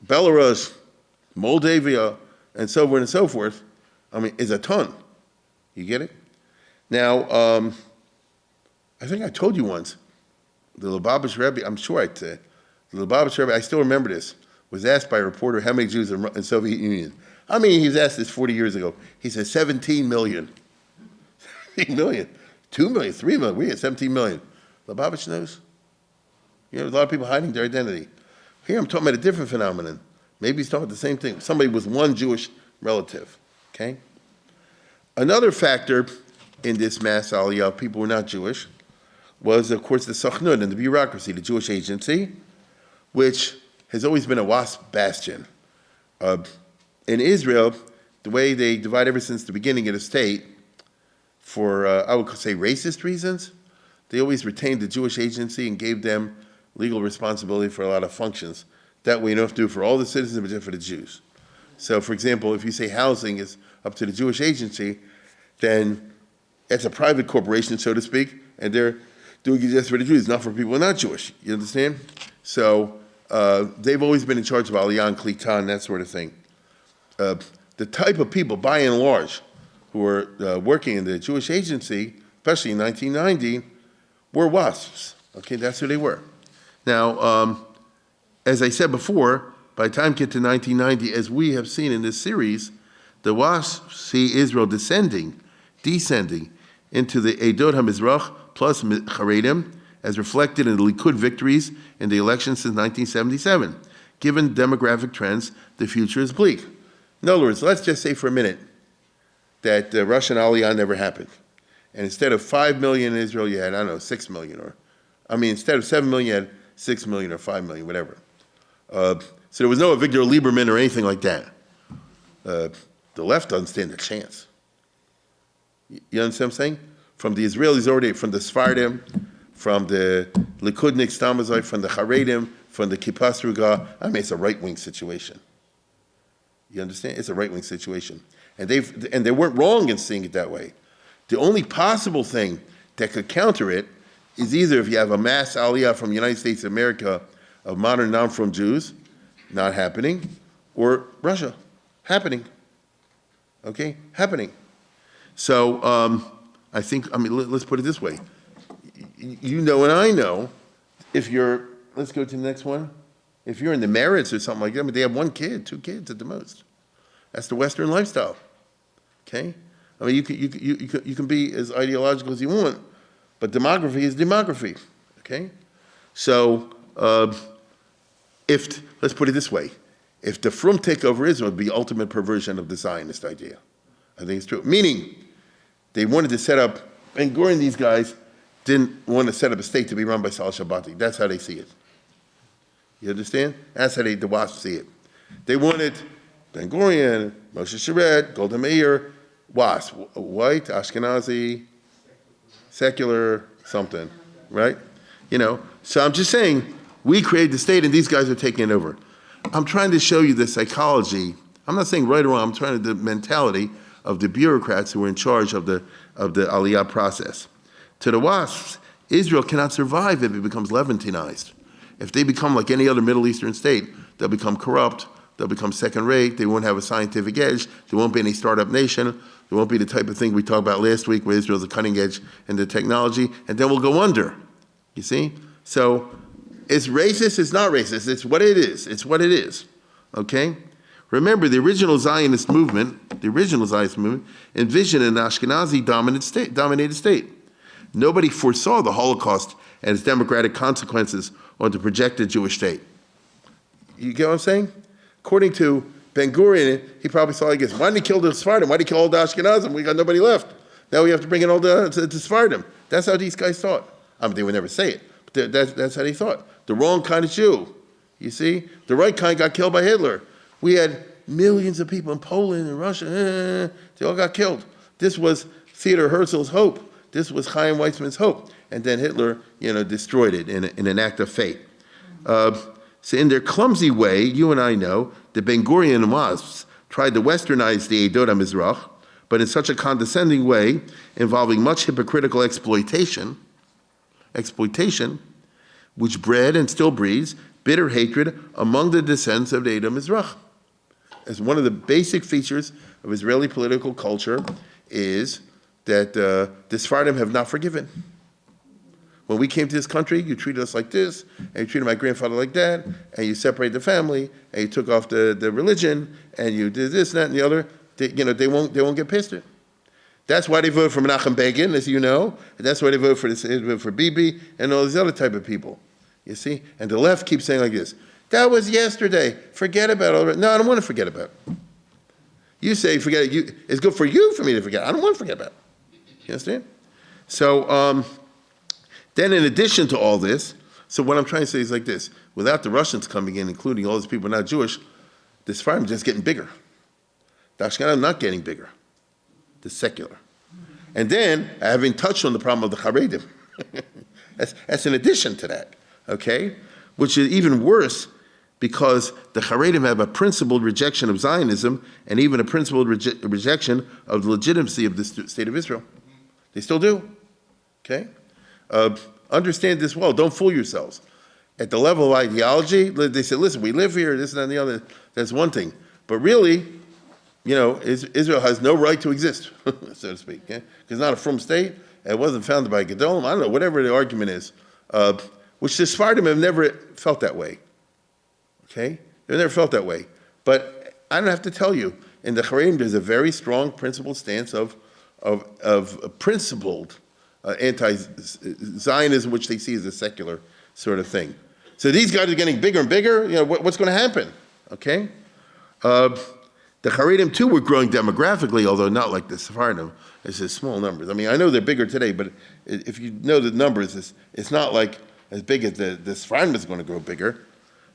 Belarus, Moldavia, and so on and so forth, is a ton. You get it? Now, I think I told you once, the Lubavitch Rebbe, I'm sure I said, the Lubavitch Rebbe, I still remember this, was asked by a reporter how many Jews are in the Soviet Union. I mean, he was asked this 40 years ago. He said 17 million. 17 million. 2 million, 3 million. We had 17 million. Lubavitch knows. You know, there's a lot of people hiding their identity. Here I'm talking about a different phenomenon. Maybe he's talking about the same thing. Somebody with one Jewish relative, okay? Another factor in this mass aliyah of people who are not Jewish was, of course, the Sachnut and the bureaucracy, the Jewish agency, which has always been a WASP bastion. In Israel, the way they divide ever since the beginning of the state, for, I would say, racist reasons, they always retained the Jewish agency and gave them legal responsibility for a lot of functions. That way you don't have to do it for all the citizens, but just for the Jews. So, for example, if you say housing is up to the Jewish agency, then it's a private corporation, so to speak, and they're doing it just for the Jews, not for people who are not Jewish. You understand? So they've always been in charge of Aliyah and Klita and that sort of thing. The type of people, by and large, who were working in the Jewish agency, especially in 1990, were WASPs. Okay, that's who they were. Now, as I said before, by the time you get to 1990, as we have seen in this series, the WASPs see Israel descending into the Eidot HaMizrach plus Haredim, as reflected in the Likud victories in the election since 1977. Given demographic trends, the future is bleak. In other words, let's just say for a minute that the Russian Aliyah never happened. And instead of 5 million in Israel, you had, I don't know, 6 million. Instead of 7 million, you had 6 million or 5 million, whatever. So there was no Avigdor Lieberman or anything like that. The left doesn't stand a chance. You understand what I'm saying? From the Israelis already, from the Sfardim, from the Likudnik Stamazai, from the Haredim, from the Kippas Ruga, it's a right-wing situation. You understand? It's a right-wing situation. And they weren't wrong in seeing it that way. The only possible thing that could counter it is either if you have a mass aliyah from the United States of America of modern non-from Jews, not happening, or Russia, happening. Okay? Happening. So I think, let's put it this way. You know and I know, if you're, let's go to the next one. If you're in the Marriotts or something like that, they have 1 kid, 2 kids at the most. That's the Western lifestyle. Okay? You can be as ideological as you want, but demography is demography. Okay? So let's put it this way. If the Frum takeover Israel would be the ultimate perversion of the Zionist idea. I think it's true. Meaning, they wanted to set up, Ben-Gurion, these guys, didn't want to set up a state to be run by Sal Shabbat. That's how they see it. You understand? That's how the WASP see it. They wanted Ben-Gurion, Moshe Sharett, Golda Meir, WASP, white, Ashkenazi, secular, something, right? So I'm just saying, we created the state and these guys are taking it over. I'm trying to show you the psychology. I'm not saying right or wrong, I'm trying to the mentality of the bureaucrats who were in charge of the Aliyah process. To the WASPs, Israel cannot survive if it becomes Levantinized. If they become like any other Middle Eastern state, they'll become corrupt, they'll become second-rate, they won't have a scientific edge, there won't be any startup nation, there won't be the type of thing we talked about last week where Israel's a cutting edge in the technology, and then we'll go under, you see? So it's racist, it's not racist, it's what it is, okay? Remember, the original Zionist movement envisioned an Ashkenazi dominated state. Nobody foresaw the Holocaust and its democratic consequences on the projected Jewish state. You get what I'm saying? According to Ben-Gurion, he probably saw, I guess, why didn't he kill the Sephardim? Why did he kill all the Ashkenazim? We got nobody left. Now we have to bring in all the Sephardim. That's how these guys thought. They would never say it, but that's how they thought. The wrong kind of Jew, you see? The right kind got killed by Hitler. We had millions of people in Poland and Russia. They all got killed. This was Theodor Herzl's hope. This was Chaim Weizmann's hope. And then Hitler, destroyed it in an act of fate. So in their clumsy way, you and I know, the Ben-Gurion WASPs tried to westernize the Eidot HaMizrach, but in such a condescending way, involving much hypocritical exploitation, which bred and still breeds bitter hatred among the descendants of the Eidot HaMizrach. As one of the basic features of Israeli political culture is that the Sephardim have not forgiven. When we came to this country, you treated us like this, and you treated my grandfather like that, and you separated the family, and you took off the relagion, and you did this, that, and the other. They won't get past it. That's why they vote for Menachem Begin, as you know. And that's why they vote for Bibi and all these other type of people. You see? And the left keeps saying like this, that was yesterday. Forget about it. No, I don't want to forget about it. You say forget it. It's good for you for me to forget. I don't want to forget about it. You understand? So then in addition to all this, so what I'm trying to say is like this. Without the Russians coming in, including all these people not Jewish, this farm is just getting bigger. The Ashkenazim not getting bigger. The secular. And then, having touched on the problem of the Haredim, that's in addition to that, okay? Which is even worse because the Haredim have a principled rejection of Zionism and even a principled rejection of the legitimacy of the state of Israel. They still do, okay? Understand this well, don't fool yourselves. At the level of ideology, they say, listen, we live here, this and the other, that's one thing. But really, Israel has no right to exist, so to speak. Because it's not a frum state, and it wasn't founded by Gedolim, I don't know, whatever the argument is, which the Sephardim have never felt that way. Okay? They've never felt that way. But I don't have to tell you, in the Haredim, there's a very strong principled stance of principled anti-Zionism, which they see as a secular sort of thing. So these guys are getting bigger and bigger. What's going to happen? Okay? The Haredim, too, were growing demographically, although not like the Sephardim. It's just small numbers. I mean, I know they're bigger today, but if you know the numbers, it's not like as big as the Sephardim is going to grow bigger.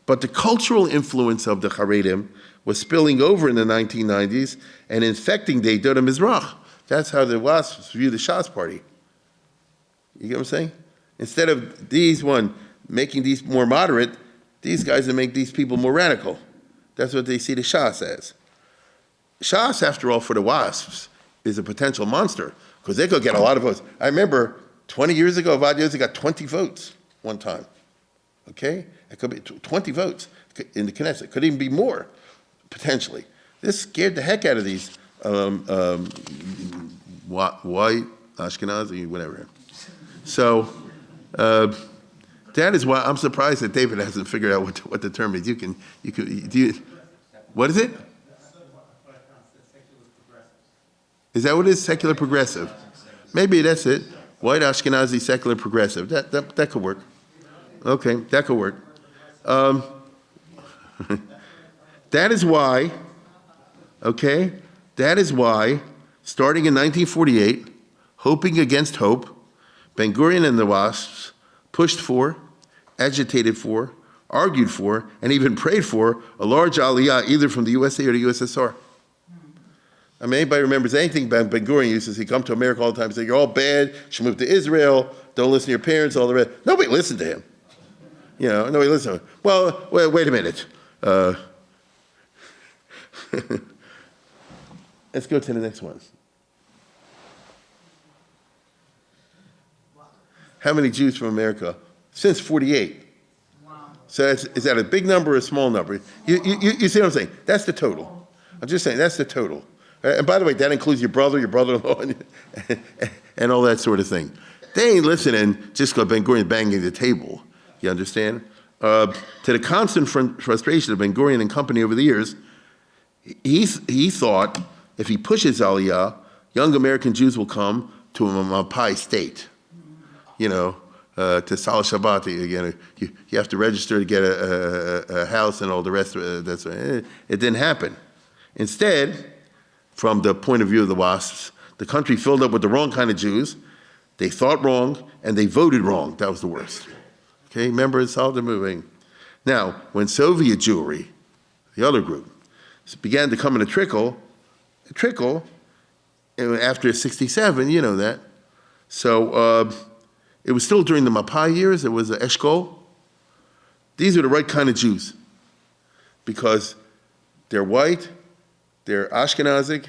But the cultural influence of the Haredim was spilling over in the 1990s and infecting the Eidah Mizrach. That's how the WASPs view the Shas party. You get what I'm saying? Instead of making these more moderate, these guys that make these people more radical. That's what they see the Shas as. Shas, after all, for the WASPs, is a potential monster because they could get a lot of votes. I remember 20 years ago, Avad Yossi got 20 votes one time. Okay? It could be 20 votes in the Knesset. It could even be more, potentially. This scared the heck out of these white, Ashkenazi, whatever. So that is why I'm surprised that David hasn't figured out what the term is. What is it? Is that what it is? Secular progressive. Maybe that's it. White Ashkenazi secular progressive. That could work. Okay, that could work. That is why, starting in 1948, hoping against hope, Ben-Gurion and the WASPs pushed for, agitated for, argued for, and even prayed for a large aliyah either from the USA or the USSR. I mean, anybody remembers anything Ben-Gurion used to say, come to America all the time and say, you're all bad, you should move to Israel, don't listen to your parents, all the rest. Nobody listened to him. Nobody listened to him. Well, wait a minute. Let's go to the next one. How many Jews from America? Since 48. Wow. So is that a big number or a small number? You see what I'm saying? That's the total. I'm just saying, that's the total. And by the way, that includes your brother, your brother-in-law, and all that sort of thing. They ain't listening just because Ben-Gurion banging the table. You understand? To the constant frustration of Ben-Gurion and company over the years, he thought if he pushes Aliyah, young American Jews will come to a Mapai state. To Sal Shabbat, you have to register to get a house and all the rest of it. It didn't happen. Instead, from the point of view of the WASPs, the country filled up with the wrong kind of Jews. They thought wrong, and they voted wrong. That was the worst. Okay, remember, it's all the moving. Now, when Soviet Jewry, the other group, began to come in a trickle, after 67, you know that. So it was still during the Mapai years. It was the Eshkol. These are the right kind of Jews because they're white, they're Ashkenazic,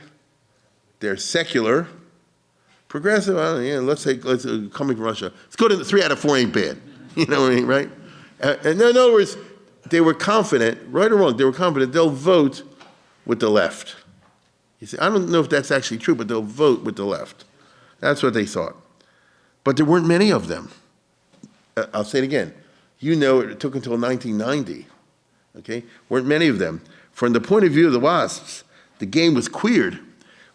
they're secular, progressive. Let's coming from Russia. Let's go to 3 out of 4 ain't bad. You know what I mean, right? And in other words, they were confident, right or wrong, they were confident they'll vote with the left. You see, I don't know if that's actually true, but they'll vote with the left. That's what they thought. But there weren't many of them. I'll say it again. You know it took until 1990, okay? Weren't many of them. From the point of view of the WASPs, the game was queered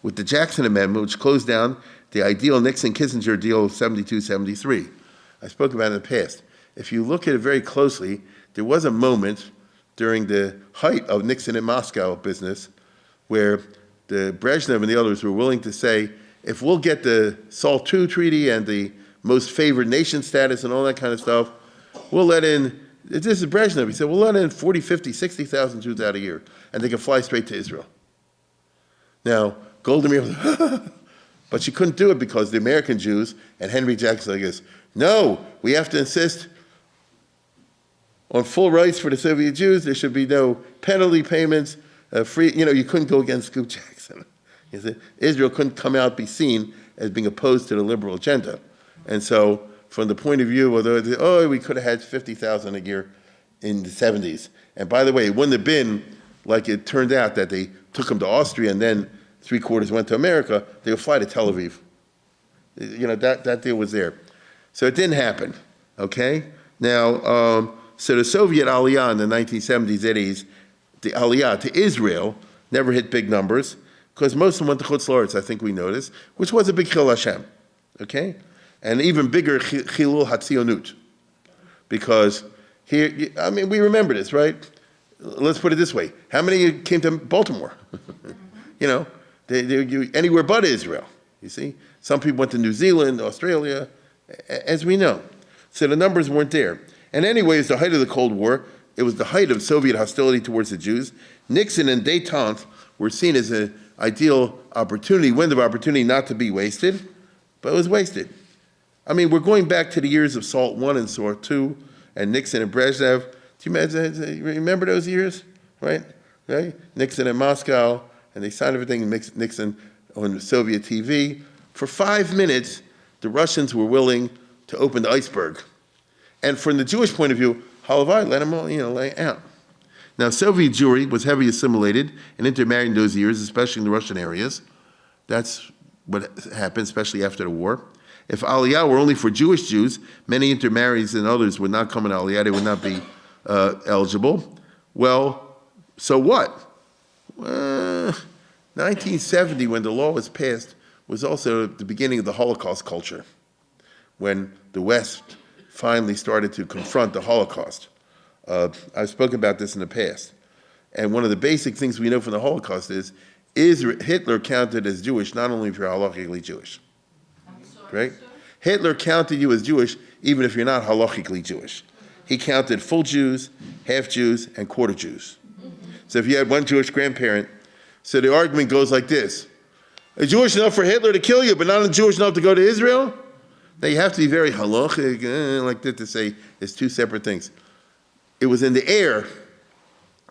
with the Jackson Amendment, which closed down the ideal Nixon-Kissinger deal of 72-73. I spoke about it in the past. If you look at it very closely, there was a moment during the height of Nixon in Moscow business where the Brezhnev and the others were willing to say, if we'll get the SALT II treaty and the most favored nation status and all that kind of stuff, we'll let in, this is Brezhnev, he said, we'll let in 40, 50, 60,000 Jews out a year, and they can fly straight to Israel. Now, Golda Meir was, but she couldn't do it because the American Jews and Henry Jackson like this, no, we have to insist on full rights for the Soviet Jews. There should be no penalty payments, free, you couldn't go against Scoop Jackson. You see, Israel couldn't come out be seen as being opposed to the liberal agenda. And so, from the point of view, although we could have had 50,000 a year in the 70s. And by the way, it wouldn't have been like it turned out that they took them to Austria and then 3/4 went to America. They would fly to Tel Aviv. That deal was there. So it didn't happen, okay? Now, so the Soviet Aliyah in the 1970s, 80s, the Aliyah to Israel never hit big numbers because most of them went to Chutz La'aretz, I think we noticed, which was a big Chil Hashem, okay? And even bigger Chilul HaTzionut, because here, we remember this, right? Let's put it this way. How many came to Baltimore? Anywhere but Israel, you see? Some people went to New Zealand, Australia, as we know. So the numbers weren't there. And anyway, it's the height of the Cold War. It was the height of Soviet hostility towards the Jews. Nixon and détente were seen as an ideal opportunity, window of opportunity not to be wasted, but it was wasted. We're going back to the years of SALT I and SALT II and Nixon and Brezhnev. Do you remember those years, right? Nixon in Moscow, and they signed everything, Nixon on Soviet TV. For 5 minutes, the Russians were willing to open the iceberg. And from the Jewish point of view, halavai, let them lay out. Now, Soviet Jewry was heavily assimilated and intermarried in those years, especially in the Russian areas. That's what happened, especially after the war. If Aliyah were only for Jewish Jews, many intermarries and others would not come in Aliyah. They would not be eligible. Well, so what? 1970, when the law was passed, was also the beginning of the Holocaust culture, when the West finally started to confront the Holocaust. I've spoken about this in the past. And one of the basic things we know from the Holocaust is Hitler counted as Jewish not only if you're halachically Jewish. Right? Hitler counted you as Jewish even if you're not halachically Jewish. He counted full Jews, half Jews, and quarter Jews. So if you had one Jewish grandparent, so the argument goes like this. Is Jewish enough for Hitler to kill you, but not Jewish enough to go to Israel? Now you have to be very halachic, like that, to say it's two separate things. It was in the air,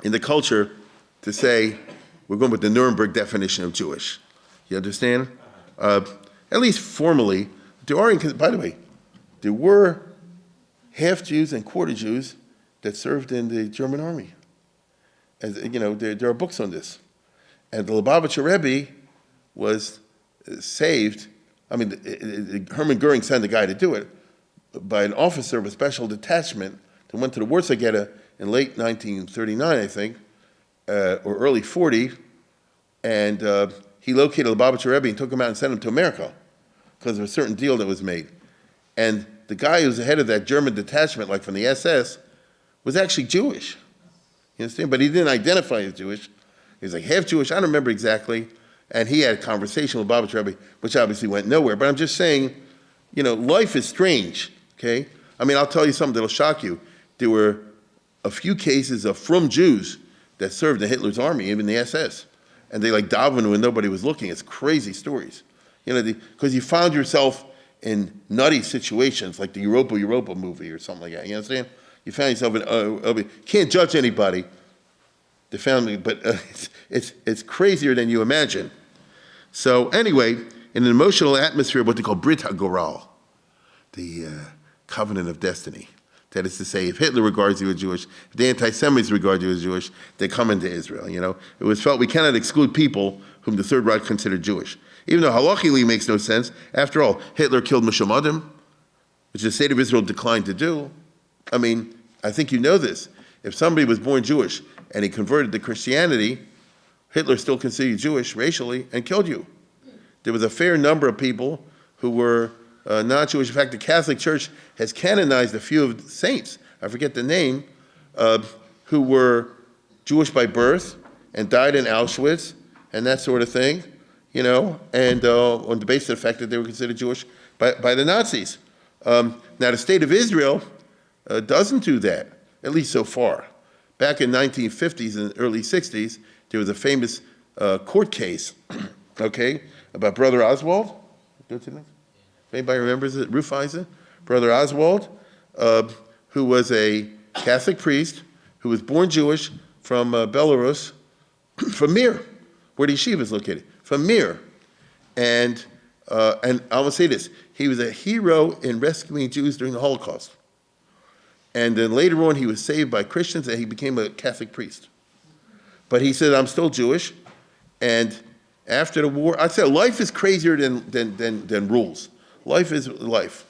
in the culture, to say we're going with the Nuremberg definition of Jewish. You understand? At least formally, there are, by the way, there were half Jews and quarter Jews that served in the German army. As there are books on this. And the Lubavitcher Rebbe was saved. Hermann Göring sent a guy to do it by an officer of a special detachment that went to the Warsaw Ghetto in late 1939, I think, or early 40, and he located the Lubavitcher Rebbe and took him out and sent him to America because of a certain deal that was made. And the guy who was the head of that German detachment, like from the SS, was actually Jewish. You understand? But he didn't identify as Jewish. He was like half Jewish, I don't remember exactly. And he had a conversation with Lubavitcher Rebbe, which obviously went nowhere. But I'm just saying, life is strange, okay? I'll tell you something that'll shock you. There were a few cases of frum Jews that served in Hitler's army, even the SS. And they davened when nobody was looking. It's crazy stories. Because you found yourself in nutty situations like the Europa movie or something like that. You understand? You found yourself in, can't judge anybody. The family, but it's crazier than you imagine. So anyway, in an emotional atmosphere of what they call Brit HaGoral, the covenant of destiny. That is to say, if Hitler regards you as Jewish, if the anti-Semites regard you as Jewish, they come into Israel. It was felt we cannot exclude people whom the Third Reich considered Jewish. Even though halachically makes no sense. After all, Hitler killed Mishumadim. which the state of Israel declined to do. I mean, I think you know this. If somebody was born Jewish and he converted to Christianity, Hitler still considered you Jewish racially and killed you. There was a fair number of people who were not Jewish. In fact, the Catholic Church has canonized a few of the saints, I forget the name, who were Jewish by birth and died in Auschwitz and that sort of thing, you know, and on the basis of the fact that they were considered Jewish by the Nazis. Now, the state of Israel doesn't do that, at least so far. Back in 1950s and early 60s, there was a famous court case, okay, about Brother Oswald. Go to the next. If anybody remembers it, Rufeisen, Brother Oswald, who was a Catholic priest who was born Jewish from Belarus, from Mir, where the yeshiva is located, from Mir. And I will say this, he was a hero in rescuing Jews during the Holocaust. And then later on, he was saved by Christians and he became a Catholic priest. But he said, I'm still Jewish. And after the war, I said, life is crazier than rules. Life is life.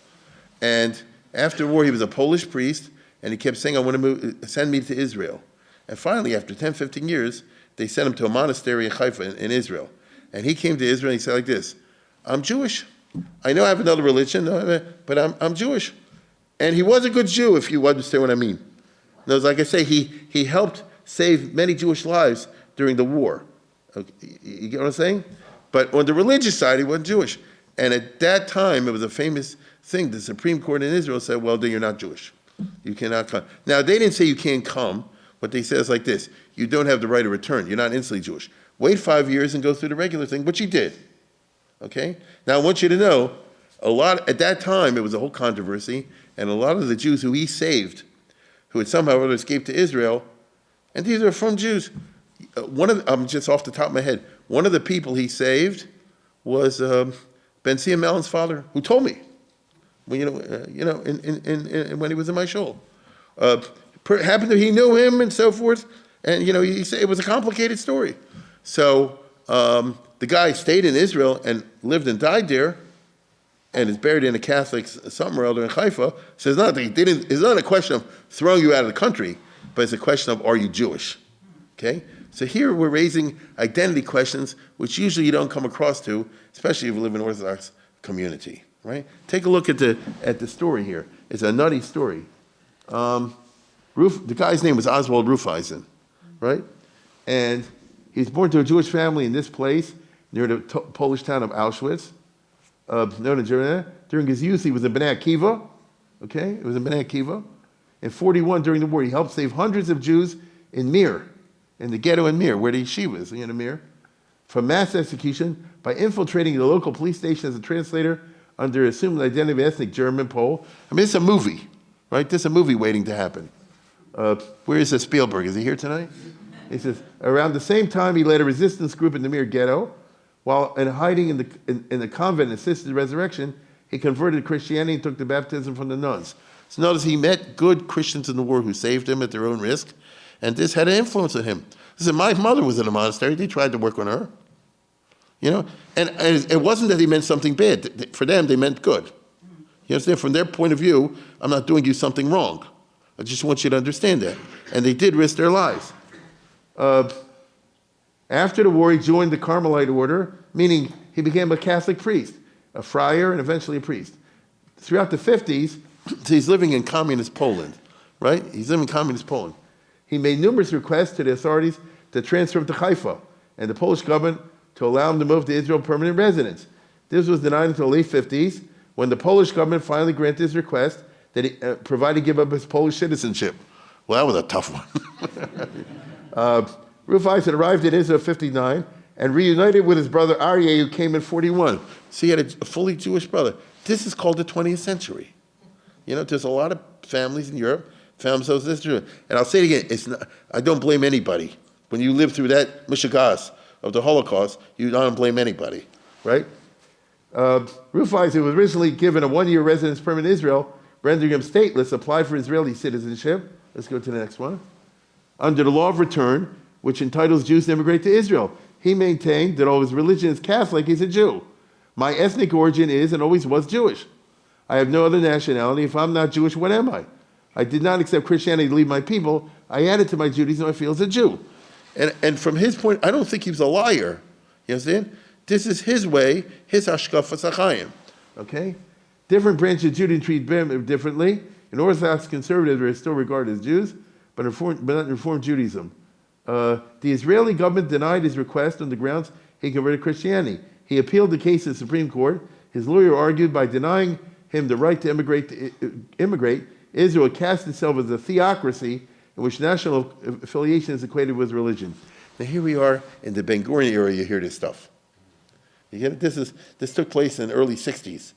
And after the war, he was a Polish priest, and he kept saying, I want to send me to Israel. And finally, after 10, 15 years, they sent him to a monastery in Haifa in Israel. And he came to Israel and he said like this, I'm Jewish. I know I have another religion, but I'm Jewish. And he was a good Jew, if you understand what I mean. In other words, like I say, he helped save many Jewish lives during the war. Okay, you get what I'm saying? But on the religious side, he wasn't Jewish. And at that time, it was a famous thing. The Supreme Court in Israel said, well, then you're not Jewish. You cannot come. Now, they didn't say you can't come. What they said is like this. You don't have the right of return. You're not instantly Jewish. Wait 5 years and go through the regular thing, which he did. Okay? Now, I want you to know, at that time, it was a whole controversy, and a lot of the Jews who he saved, who had somehow or other escaped to Israel, and these are from Jews. I'm just off the top of my head, one of the people he saved was Ben Sia Mellon's father, who told me, when when he was in my shul. Happened that he knew him and so forth, and he said it was a complicated story. So the guy stayed in Israel and lived and died there, and is buried in a Catholic something or other in Haifa. So it's not a question of throwing you out of the country, but it's a question of, are you Jewish? Okay? So here we're raising identity questions, which usually you don't come across to, especially if you live in an Orthodox community, right? Take a look at the story here. It's a nutty story. The guy's name was Oswald Rufeisen, right? And he's born to a Jewish family in this place, near the Polish town of Auschwitz. Known in Germany. During his youth, he was in Bnei Akiva. Okay, it was in Bnei Akiva. In 1941, during the war, he helped save hundreds of Jews in Mir, in the ghetto in Mir, where the yeshiva is, in Mir, from mass execution by infiltrating the local police station as a translator under assumed identity of ethnic German Pole. I mean, it's a movie, right? This is a movie waiting to happen. Where is Spielberg? Is he here tonight? He says, around the same time, he led a resistance group in the Mir ghetto. While hiding in the convent and assisted resurrection, he converted to Christianity and took the baptism from the nuns. So notice he met good Christians in the war who saved him at their own risk, and this had an influence on him. Listen, my mother was in a monastery. They tried to work on her. And it wasn't that they meant something bad. For them, they meant good. You understand? From their point of view, I'm not doing you something wrong. I just want you to understand that. And they did risk their lives. After the war, he joined the Carmelite order, meaning he became a Catholic priest, a friar, and eventually a priest. Throughout the 50s, he's living in communist Poland, right? He's living in communist Poland. He made numerous requests to the authorities to transfer him to Haifa and the Polish government to allow him to move to Israel permanent residence. This was denied until the late 50s, when the Polish government finally granted his request, that he, provided he give up his Polish citizenship. Well, that was a tough one. Rufeisen arrived in Israel in 1959 and reunited with his brother Aryeh, who came in 1941. So he had a fully Jewish brother. This is called the 20th century. There's a lot of families in Europe found themselves in Israel. And I'll say it again, I don't blame anybody. When you live through that mishigas of the Holocaust, you don't blame anybody, right? Rufeisen was originally given a 1-year residence permit in Israel, rendering him stateless, applied for Israeli citizenship. Let's go to the next one. Under the law of return, which entitles Jews to immigrate to Israel. He maintained that although his religion is Catholic, he's a Jew. My ethnic origin is and always was Jewish. I have no other nationality. If I'm not Jewish, what am I? I did not accept Christianity to lead my people. I added to my Judaism, I feel as a Jew. And from his point, I don't think he was a liar. You understand? This is his way, his hashkafas hachayim. Okay? Different branches of Judaism treat them differently. In Orthodox conservatives are still regarded as Jews, but not in Reformed Judaism. The Israeli government denied his request on the grounds he converted to Christianity. He appealed the case to the Supreme Court. His lawyer argued by denying him the right to immigrate, Israel cast itself as a theocracy in which national affiliation is equated with religion. Now here we are in the Ben Gurion era, you hear this stuff. You get it? This took place in the early 60s.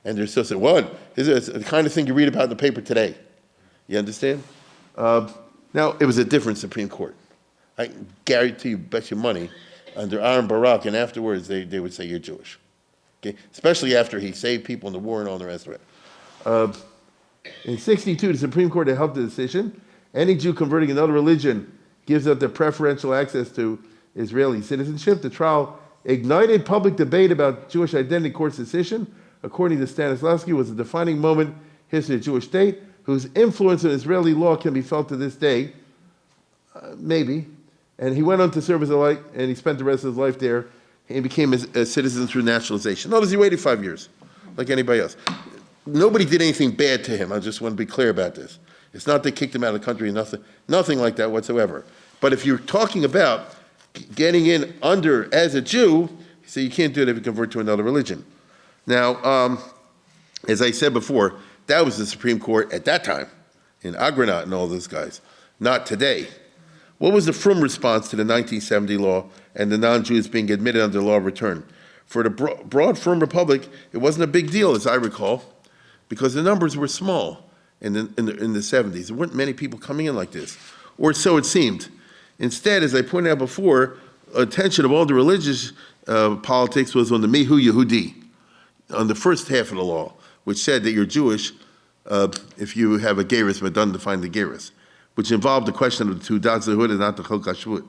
And they're still saying, what? This is the kind of thing you read about in the paper today. You understand? Now, it was a different Supreme Court. I guarantee you, bet you money, under Aaron Barak, and afterwards they would say you're Jewish. Okay? Especially after he saved people in the war and all the rest of it. In 62, the Supreme Court had held the decision. Any Jew converting another religion gives up their preferential access to Israeli citizenship. The trial ignited public debate about Jewish identity. Court's decision, according to Stanislavski, was a defining moment in the history of the Jewish state, whose influence on Israeli law can be felt to this day. Maybe. And he went on to serve as a light, and he spent the rest of his life there. He became a citizen through naturalization. Notice he waited 5 years, like anybody else. Nobody did anything bad to him. I just want to be clear about this. It's not they kicked him out of the country, nothing like that whatsoever. But if you're talking about getting in under as a Jew, so you can't do it if you convert to another religion. Now, as I said before, that was the Supreme Court at that time, in Agranat and all those guys, not today. What was the Frum response to the 1970 law and the non-Jews being admitted under the law of return? For the broad Frum Republic, it wasn't a big deal, as I recall, because the numbers were small in the 70s. There weren't many people coming in like this, or so it seemed. Instead, as I pointed out before, attention of all the religious politics was on the Mihu Yehudi, on the first half of the law, which said that you're Jewish if you have a gerus, but doesn't define the gerus, which involved the question of the Teudat Zehut and not the Chok HaShvut.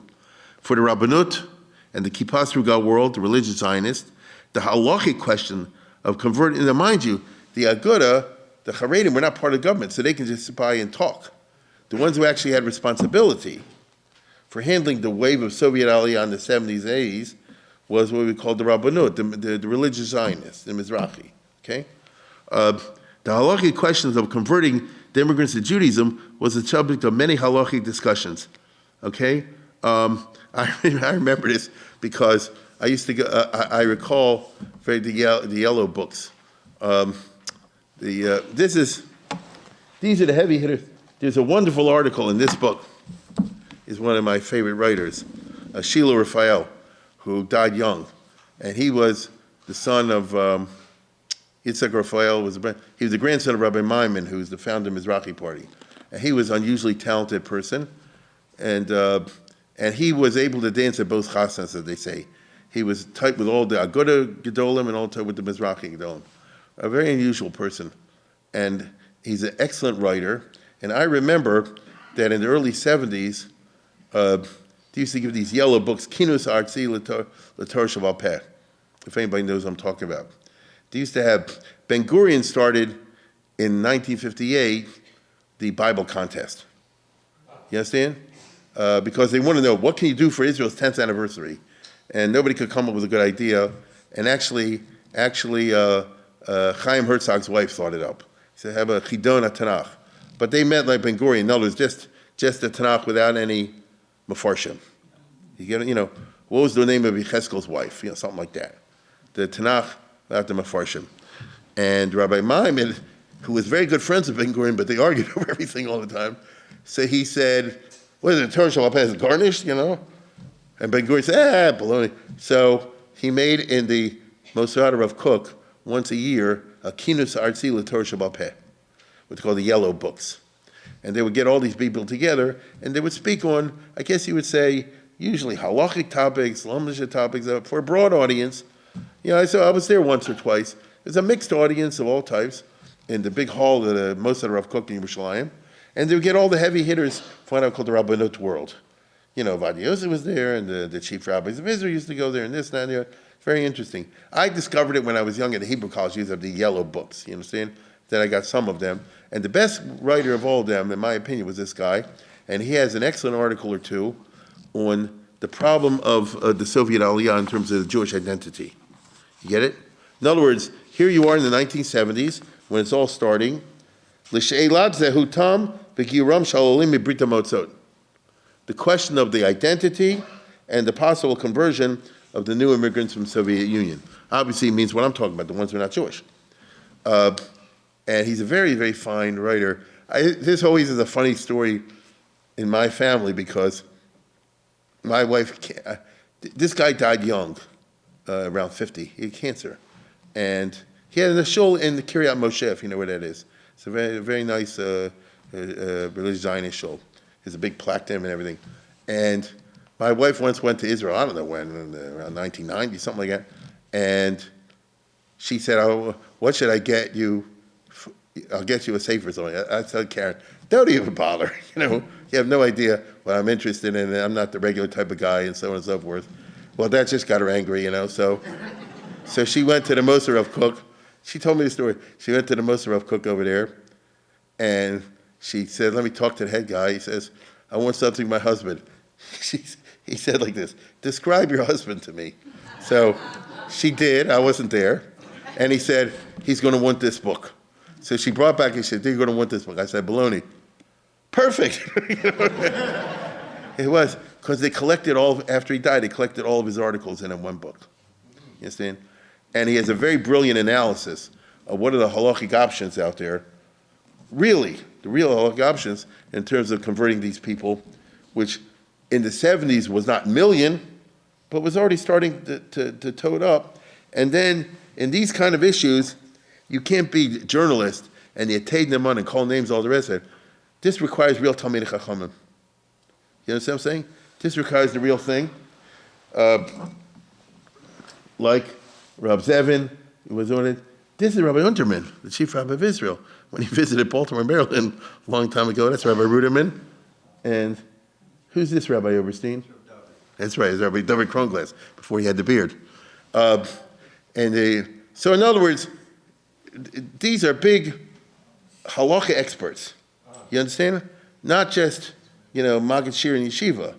For the Rabbanut and the Kippas Ruga world, the religious Zionists, the halachic question of converting, and mind you, the Aguda, the Haredim were not part of the government, so they can just sit by and talk. The ones who actually had responsibility for handling the wave of Soviet Aliyah in the 70s and 80s was what we called the Rabbanut, the religious Zionists, the Mizrahi, okay? The halachic questions of converting the immigrants to Judaism was the subject of many halachic discussions, okay? I remember this because I used to go, I recall the yellow books. These are the heavy hitters. There's a wonderful article in this book. Is one of my favorite writers, Sheila Raphael, who died young, and he was the son of Yitzhak Raphael. He was the grandson of Rabbi Maimon, who was the founder of the Mizrahi Party, and he was an unusually talented person, and he was able to dance at both chasnas, as they say. He was tight with all the Aguda Gedolim and all tight with the Mizrahi Gedolim. A very unusual person, and he's an excellent writer. And I remember that in the early 70s, they used to give these yellow books, Kinus Artzi L'Tor Shaval Peh, if anybody knows what I'm talking about. They used to have, Ben Gurion started in 1958, the Bible contest. You understand? Because they want to know, what can you do for Israel's 10th anniversary? And nobody could come up with a good idea. And actually, Chaim Herzog's wife thought it up. He said, have a Chidon Tanakh. But they meant like Ben Gurion. In other words, just the Tanakh without any Mefarshim. You get it? You know, what was the name of Yecheskel's wife? You know, something like that. The Tanakh without the Mefarshim. And Rabbi Maimon, who was very good friends with Ben Gurion, but they argued over everything all the time, so he said, what is it, Torah Shabbat is garnished, you know? And Ben Gurion said, baloney. So he made in the Mosad Rav Kook, once a year, a Kinus Artzi L'Torah Shabbat Peh, what's called the yellow books. And they would get all these people together, and they would speak on, I guess you would say, usually halachic topics, lamdish topics, for a broad audience. You know, so I was there once or twice. There's a mixed audience of all types in the big hall of the Mosad Rav Kook in Yerushalayim, and they would get all the heavy hitters from what I call the Rabbanut world. You know, Vadia Yosef was there, and the chief rabbis of Israel used to go there, and this, and that, and the other. Very interesting. I discovered it when I was young at the Hebrew college. These are the yellow books, you understand? Then I got some of them. And the best writer of all of them, in my opinion, was this guy. And he has an excellent article or two on the problem of the Soviet Aliyah in terms of the Jewish identity. You get it? In other words, here you are in the 1970s, when it's all starting. L'she'elat zehutam v'giram shalolim mibrita motzot. The question of the identity and the possible conversion of the new immigrants from the Soviet Union. Obviously, it means what I'm talking about, the ones who are not Jewish. And he's a very, very fine writer. This always is a funny story in my family because my wife, this guy died young, around 50. He had cancer. And he had a shul in the Kiryat Moshe, if you know where that is. It's a very, very nice religious Zionist shul. There's a big plaque there and everything. And my wife once went to Israel, I don't know when, around 1990, something like that. And she said, "Oh, what should I get you? I'll get you a safe or something." I said, "Karen, don't even bother. You have no idea what I'm interested in. I'm not the regular type of guy," and so on and so forth. Well, that just got her angry, So she went to the Mosarov cook. She told me the story. She went to the Mosarov cook over there, and she said, "Let me talk to the head guy." He says, "I want something my husband." He said like this, "Describe your husband to me." So she did. I wasn't there. And he said, "He's going to want this book." So she brought back and she said, "You're going to want this book." I said, "Baloney." Perfect. It was, because they collected after he died, they collected all of his articles in one book. You understand? And he has a very brilliant analysis of what are the halachic options out there, really, the real halachic options in terms of converting these people, which in the 70s was not million, but was already starting to toad up. And then in these kind of issues, you can't be a journalist and you take them on and call names, all the rest of it. This requires real Talmidei Chachamim. You understand what I'm saying? This requires the real thing. Like Rab Zevin was on it. This is Rabbi Unterman, the chief rabbi of Israel, when he visited Baltimore, Maryland a long time ago. That's Rabbi Ruderman. And who's this Rabbi Oberstein? That's right, it's Rabbi David Kronglass, before he had the beard. So in other words, these are big halacha experts. You understand? Not just, Maggid Shir and Yeshiva.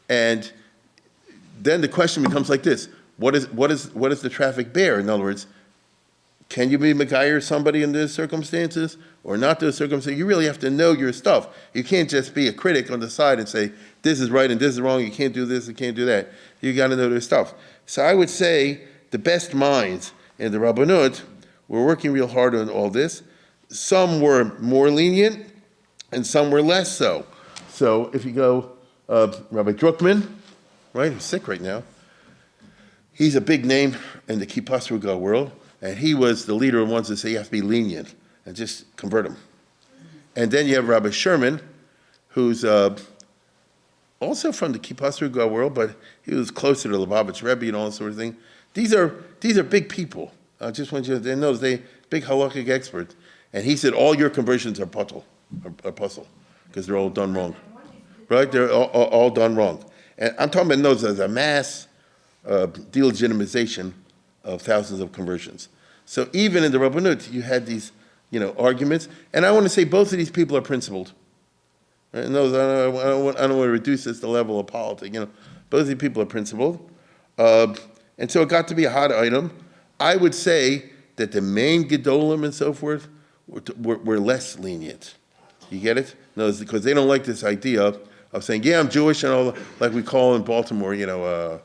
And then the question becomes like this: what is the traffic bear? In other words, can you be Megayer somebody in those circumstances or not those circumstances? You really have to know your stuff. You can't just be a critic on the side and say, this is right and this is wrong, you can't do this, you can't do that. You got to know their stuff. So I would say the best minds in the Rabbanut were working real hard on all this. Some were more lenient and some were less so. So if you go, Rabbi Druckman, right, who's sick right now, he's a big name in the Kippas Ruga world. And he was the leader of ones that say you have to be lenient and just convert them. And then you have Rabbi Sherman, who's also from the Kippas Ruga world, but he was closer to the Lubavitch Rebbe and all that sort of thing. These are big people. I just want you to know they big halachic experts. And he said all your conversions are puzzle, because they're all done wrong. Right? They're all done wrong. And I'm talking about those as a mass delegitimization of thousands of conversions. So even in the Rabbanut, you had these, arguments. And I want to say both of these people are principled. Right? And those, I don't want to reduce this to the level of politics. Both of these people are principled. And so it got to be a hot item. I would say that the main Gedolim and so forth were less lenient. You get it? No, it's because they don't like this idea of saying, yeah, I'm Jewish and all, like we call in Baltimore, I don't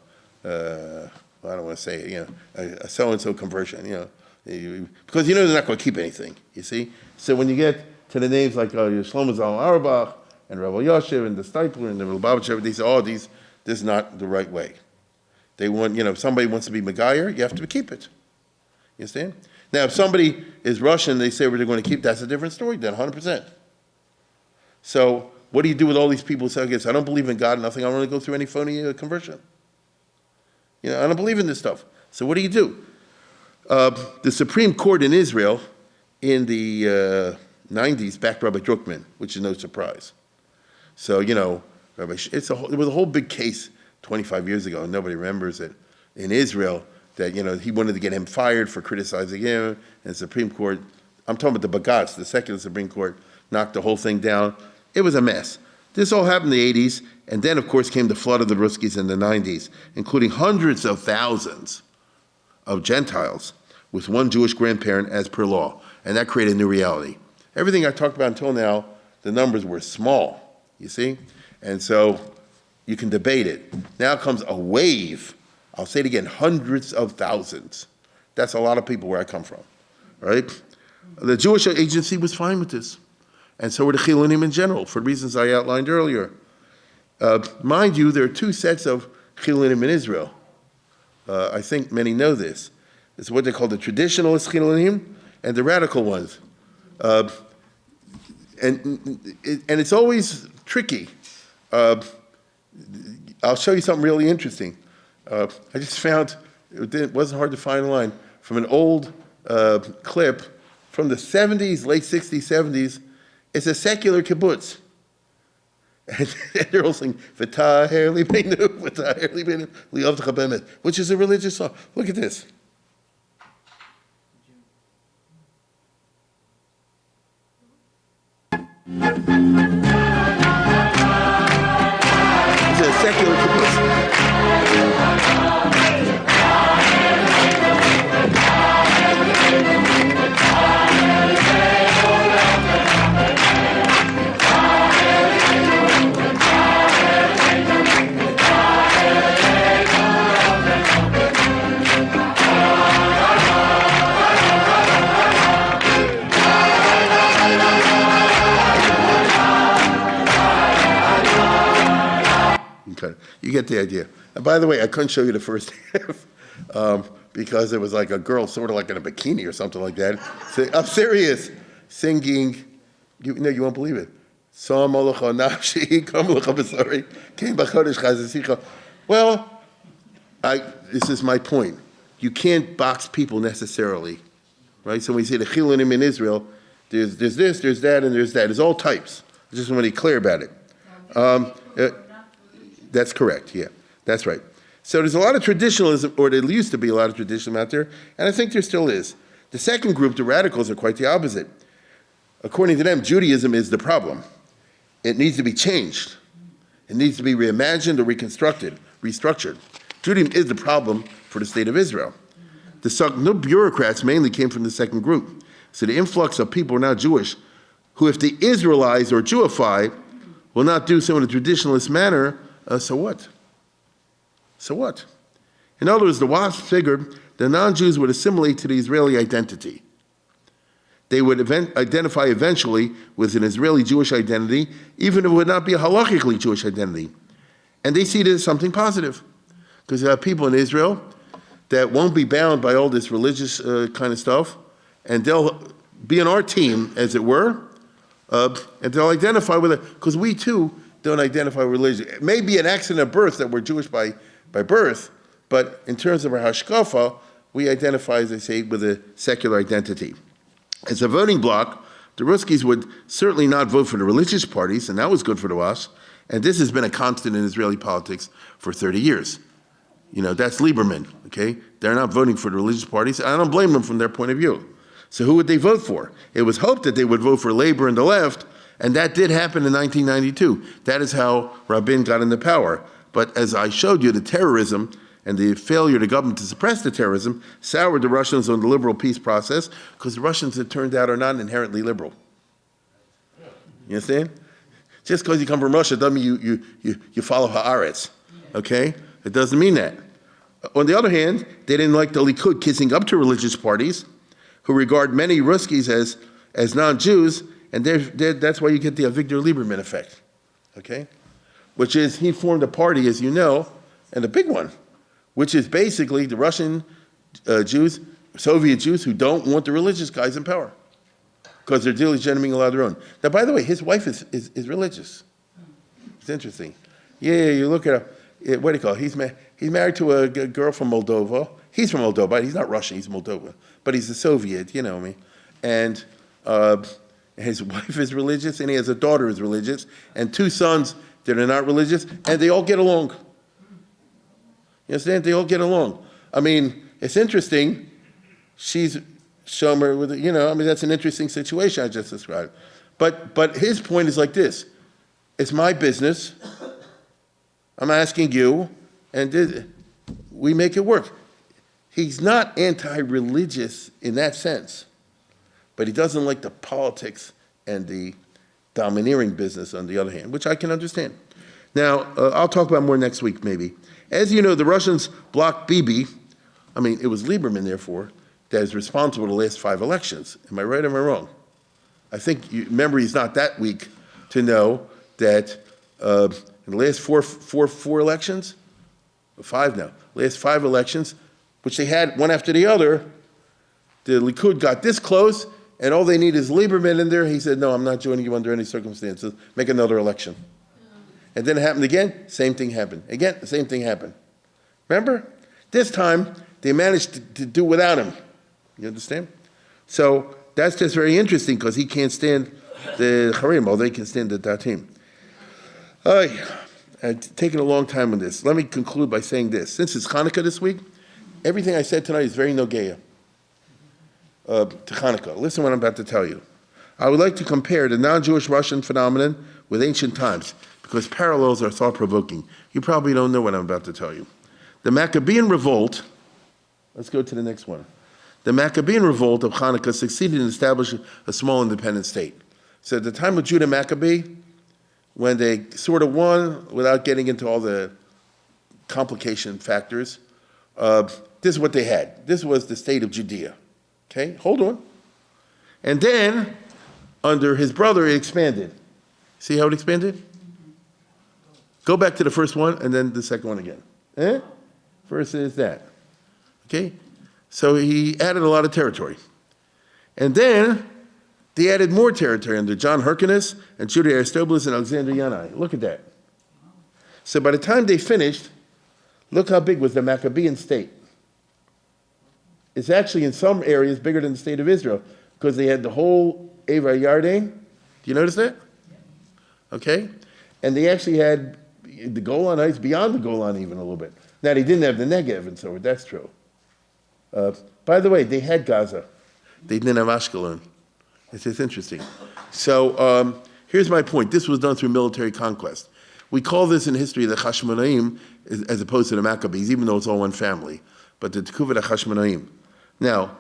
want to say, a so-and-so conversion, because they're not going to keep anything, you see? So when you get to the names like Shlomo Zalman Auerbach and Rabbi Yoshev and the Steipler and the Lubavitcher, they say, this is not the right way. They want, if somebody wants to be Megayer, you have to keep it. You understand? Now, if somebody is Russian, they say they're going to keep, that's a different story then, 100%. So what do you do with all these people who say, I don't believe in God, nothing, I don't want to go through any phony conversion? I don't believe in this stuff. So what do you do? The Supreme Court in Israel in the 90s backed Rabbi Druckman, which is no surprise. So, there was a whole big case 25 years ago, and nobody remembers it. In Israel, that, he wanted to get him fired for criticizing him, and the Supreme Court, I'm talking about the Bagatz, the secular Supreme Court, knocked the whole thing down. It was a mess. This all happened in the 80s, and then, of course, came the flood of the Ruskies in the 90s, including hundreds of thousands of Gentiles with one Jewish grandparent as per law, and that created a new reality. Everything I talked about until now, the numbers were small, you see? And so you can debate it. Now comes a wave. I'll say it again, hundreds of thousands. That's a lot of people where I come from, right? The Jewish Agency was fine with this, and so were the Chilunim in general, for reasons I outlined earlier. Mind you, there are two sets of Chilunim in Israel. I think many know this. It's what they call the traditionalist Chilunim and the radical ones. And it's always tricky. I'll show you something really interesting. I just found, it wasn't hard to find online, from an old clip from the 70s, late 60s, 70s. It's a secular kibbutz. And they're all singing, "V'taher libeinu, v'taher libeinu, li'avtecha be'emet," which is a religious song. Look at this. It's a secular kibbutz. You get the idea. And by the way, I couldn't show you the first half because it was like a girl sort of like in a bikini or something like that. So, I'm serious. Singing, you won't believe it. Well, this is my point. You can't box people necessarily, right? So when we say the Chilunim in Israel, there's this, there's that, and there's that. There's all types. I just want to be clear about it. That's correct, yeah, that's right. So there's a lot of traditionalism, or there used to be a lot of traditionalism out there, and I think there still is. The second group, the radicals, are quite the opposite. According to them, Judaism is the problem. It needs to be changed. It needs to be reimagined or restructured. Judaism is the problem for the state of Israel. The bureaucrats mainly came from the second group. So the influx of people who are now Jewish, who if they Israelize or Jewify, will not do so in a traditionalist manner. So what? So what? In other words, the WASP figured the non-Jews would assimilate to the Israeli identity. They would identify eventually with an Israeli Jewish identity, even if it would not be a halachically Jewish identity. And they see it as something positive, because there are people in Israel that won't be bound by all this religious kind of stuff, and they'll be on our team, as it were, and they'll identify with it, because we too don't identify with religion. It may be an accident of birth that we're Jewish by birth, but in terms of our hashkafa, we identify, as I say, with a secular identity. As a voting bloc, the Ruskies would certainly not vote for the religious parties, and that was good for the WASP, and this has been a constant in Israeli politics for 30 years. That's Lieberman, okay? They're not voting for the religious parties. I don't blame them from their point of view. So who would they vote for? It was hoped that they would vote for labor and the left, and that did happen in 1992. That is how Rabin got into power. But as I showed you, the terrorism and the failure of the government to suppress the terrorism soured the Russians on the liberal peace process, because the Russians, it turned out, are not inherently liberal. You understand? Just because you come from Russia doesn't mean you follow Haaretz, okay? It doesn't mean that. On the other hand, they didn't like the Likud kissing up to religious parties, who regard many Ruskies as non-Jews, and that's why you get the Avigdor Lieberman effect, okay? Which is, he formed a party, as you know, and a big one, which is basically the Russian Jews, Soviet Jews, who don't want the religious guys in power, because they're delegitimizing a lot of their own. Now, by the way, his wife is religious. It's interesting. Yeah, you look at her, what do you call it? He's married to a girl from Moldova. He's from Moldova. He's not Russian, he's Moldova. But he's a Soviet, you know me. And his wife is religious, and he has a daughter who's religious, and two sons that are not religious, and they all get along. You understand? They all get along. I mean, it's interesting. She's Shomer with, that's an interesting situation I just described. But his point is like this. It's my business. I'm asking you, and we make it work. He's not anti-religious in that sense, but he doesn't like the politics and the domineering business on the other hand, which I can understand. Now, I'll talk about more next week maybe. As you know, the Russians blocked Bibi. It was Lieberman, therefore, that is responsible for the last 5 elections. Am I right or am I wrong? I think memory is not that weak to know that in the last four elections, 5 now, last 5 elections, which they had one after the other, the Likud got this close, and all they need is Lieberman in there. He said, no, I'm not joining you under any circumstances. Make another election. And then it happened again, same thing happened. Again, the same thing happened. Remember? This time, they managed to do without him. You understand? So that's just very interesting because he can't stand the Harim, although they can stand the Datim. I've taken a long time on this. Let me conclude by saying this. Since it's Hanukkah this week, everything I said tonight is very Nogeya to Hanukkah. Listen to what I'm about to tell you. I would like to compare the non-Jewish Russian phenomenon with ancient times because parallels are thought-provoking. You probably don't know what I'm about to tell you. The Maccabean revolt, let's go to the next one. The Maccabean revolt of Hanukkah succeeded in establishing a small independent state. So at the time of Judah Maccabee, when they sort of won without getting into all the complication factors, this is what they had. This was the state of Judea. Okay, hold on. And then, under his brother, it expanded. See how it expanded? Go back to the first one and then the second one again. First is that. Okay? So he added a lot of territory. And then they added more territory under John Hyrcanus and Judah Aristobulus and Alexander Yanai. Look at that. So by the time they finished, look how big was the Maccabean state. It's actually in some areas bigger than the state of Israel because they had the whole Ava Yarden. Do you notice that? Okay? And they actually had the Golan Heights beyond the Golan even a little bit. Now, they didn't have the Negev and so forth. That's true. By the way, they had Gaza. They didn't have Ashkelon. It's just interesting. So here's my point. This was done through military conquest. We call this in history the Hashmonaim as opposed to the Maccabees, even though it's all one family. But the Tekuvat Hashmonaim. Now,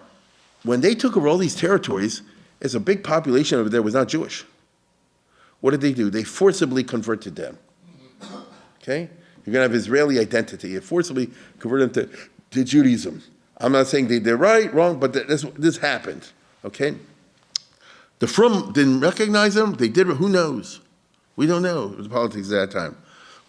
when they took over all these territories, there's a big population over there was not Jewish. What did they do? They forcibly converted them. Okay? You're going to have Israeli identity. It forcibly converted them to Judaism. I'm not saying they're right, wrong, but this happened. Okay? The Frum didn't recognize them. They did. Who knows? We don't know the politics at that time.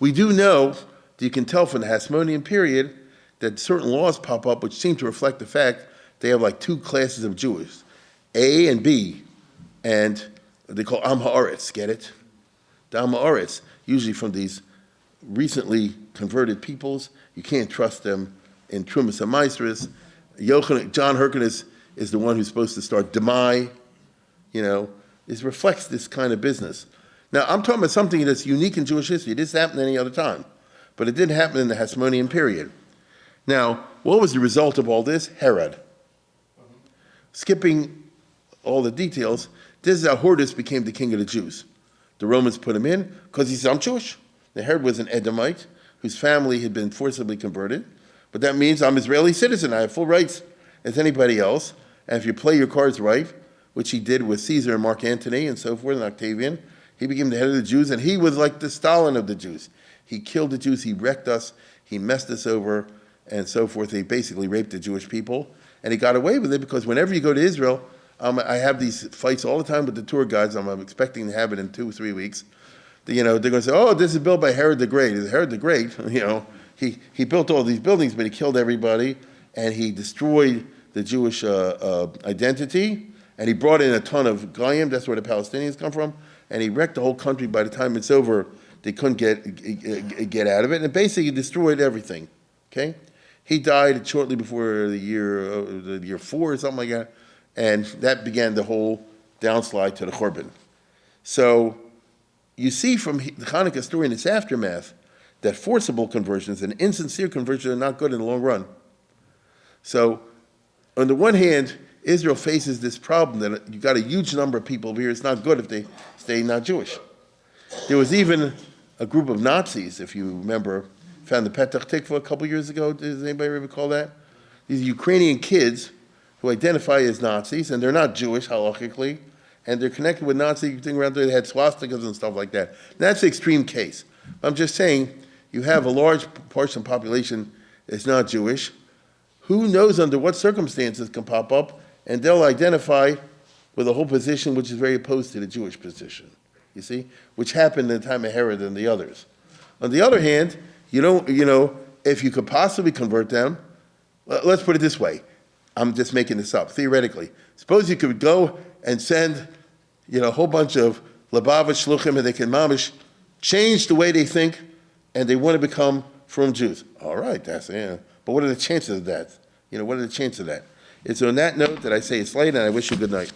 We do know that you can tell from the Hasmonean period that certain laws pop up which seem to reflect the fact they have like 2 classes of Jews, A and B, and they call Am Haaretz, get it? The Am Haaretz, usually from these recently converted peoples. You can't trust them in Trumas and Maestris. John Hyrcanus is the one who's supposed to start Demai. It reflects this kind of business. Now, I'm talking about something that's unique in Jewish history. This happened any other time, but it didn't happen in the Hasmonean period. Now, what was the result of all this? Herod. Skipping all the details, this is how Hortus became the king of the Jews. The Romans put him in because he said, I'm Jewish. The Herod was an Edomite whose family had been forcibly converted, but that means I'm Israeli citizen. I have full rights as anybody else, and if you play your cards right, which he did with Caesar and Mark Antony and so forth, and Octavian, he became the head of the Jews, and he was like the Stalin of the Jews. He killed the Jews, he wrecked us, he messed us over, and so forth. He basically raped the Jewish people, and he got away with it because whenever you go to Israel, I have these fights all the time with the tour guides. I'm expecting to have it in 2 or 3 weeks. They're going to say, oh, this is built by Herod the Great. Herod the Great, he built all these buildings, but he killed everybody, and he destroyed the Jewish identity, and he brought in a ton of Goyim. That's where the Palestinians come from, and he wrecked the whole country. By the time it's over, they couldn't get out of it, and basically destroyed everything. Okay, he died shortly before the year 4 or something like that, and that began the whole downslide to the Churban. So you see from the Hanukkah story and its aftermath that forcible conversions and insincere conversions are not good in the long run. So on the one hand, Israel faces this problem that you got a huge number of people here. It's not good if they stay not Jewish. There was even a group of Nazis, if you remember, found in Petach Tikva a couple years ago. Does anybody recall that? These Ukrainian kids who identify as Nazis, and they're not Jewish halachically, and they're connected with Nazi thing around there. They had swastikas and stuff like that. That's the extreme case. I'm just saying, you have a large portion of the population that's not Jewish. Who knows under what circumstances can pop up, and they'll identify with a whole position which is very opposed to the Jewish position, you see, which happened in the time of Herod and the others. On the other hand, if you could possibly convert them, let's put it this way. I'm just making this up, theoretically. Suppose you could go and send, a whole bunch of Lubavitch Shluchim, and they can mamish change the way they think, and they want to become from Jews. All right, but what are the chances of that? What are the chances of that? It's on that note that I say it's late, and I wish you good night.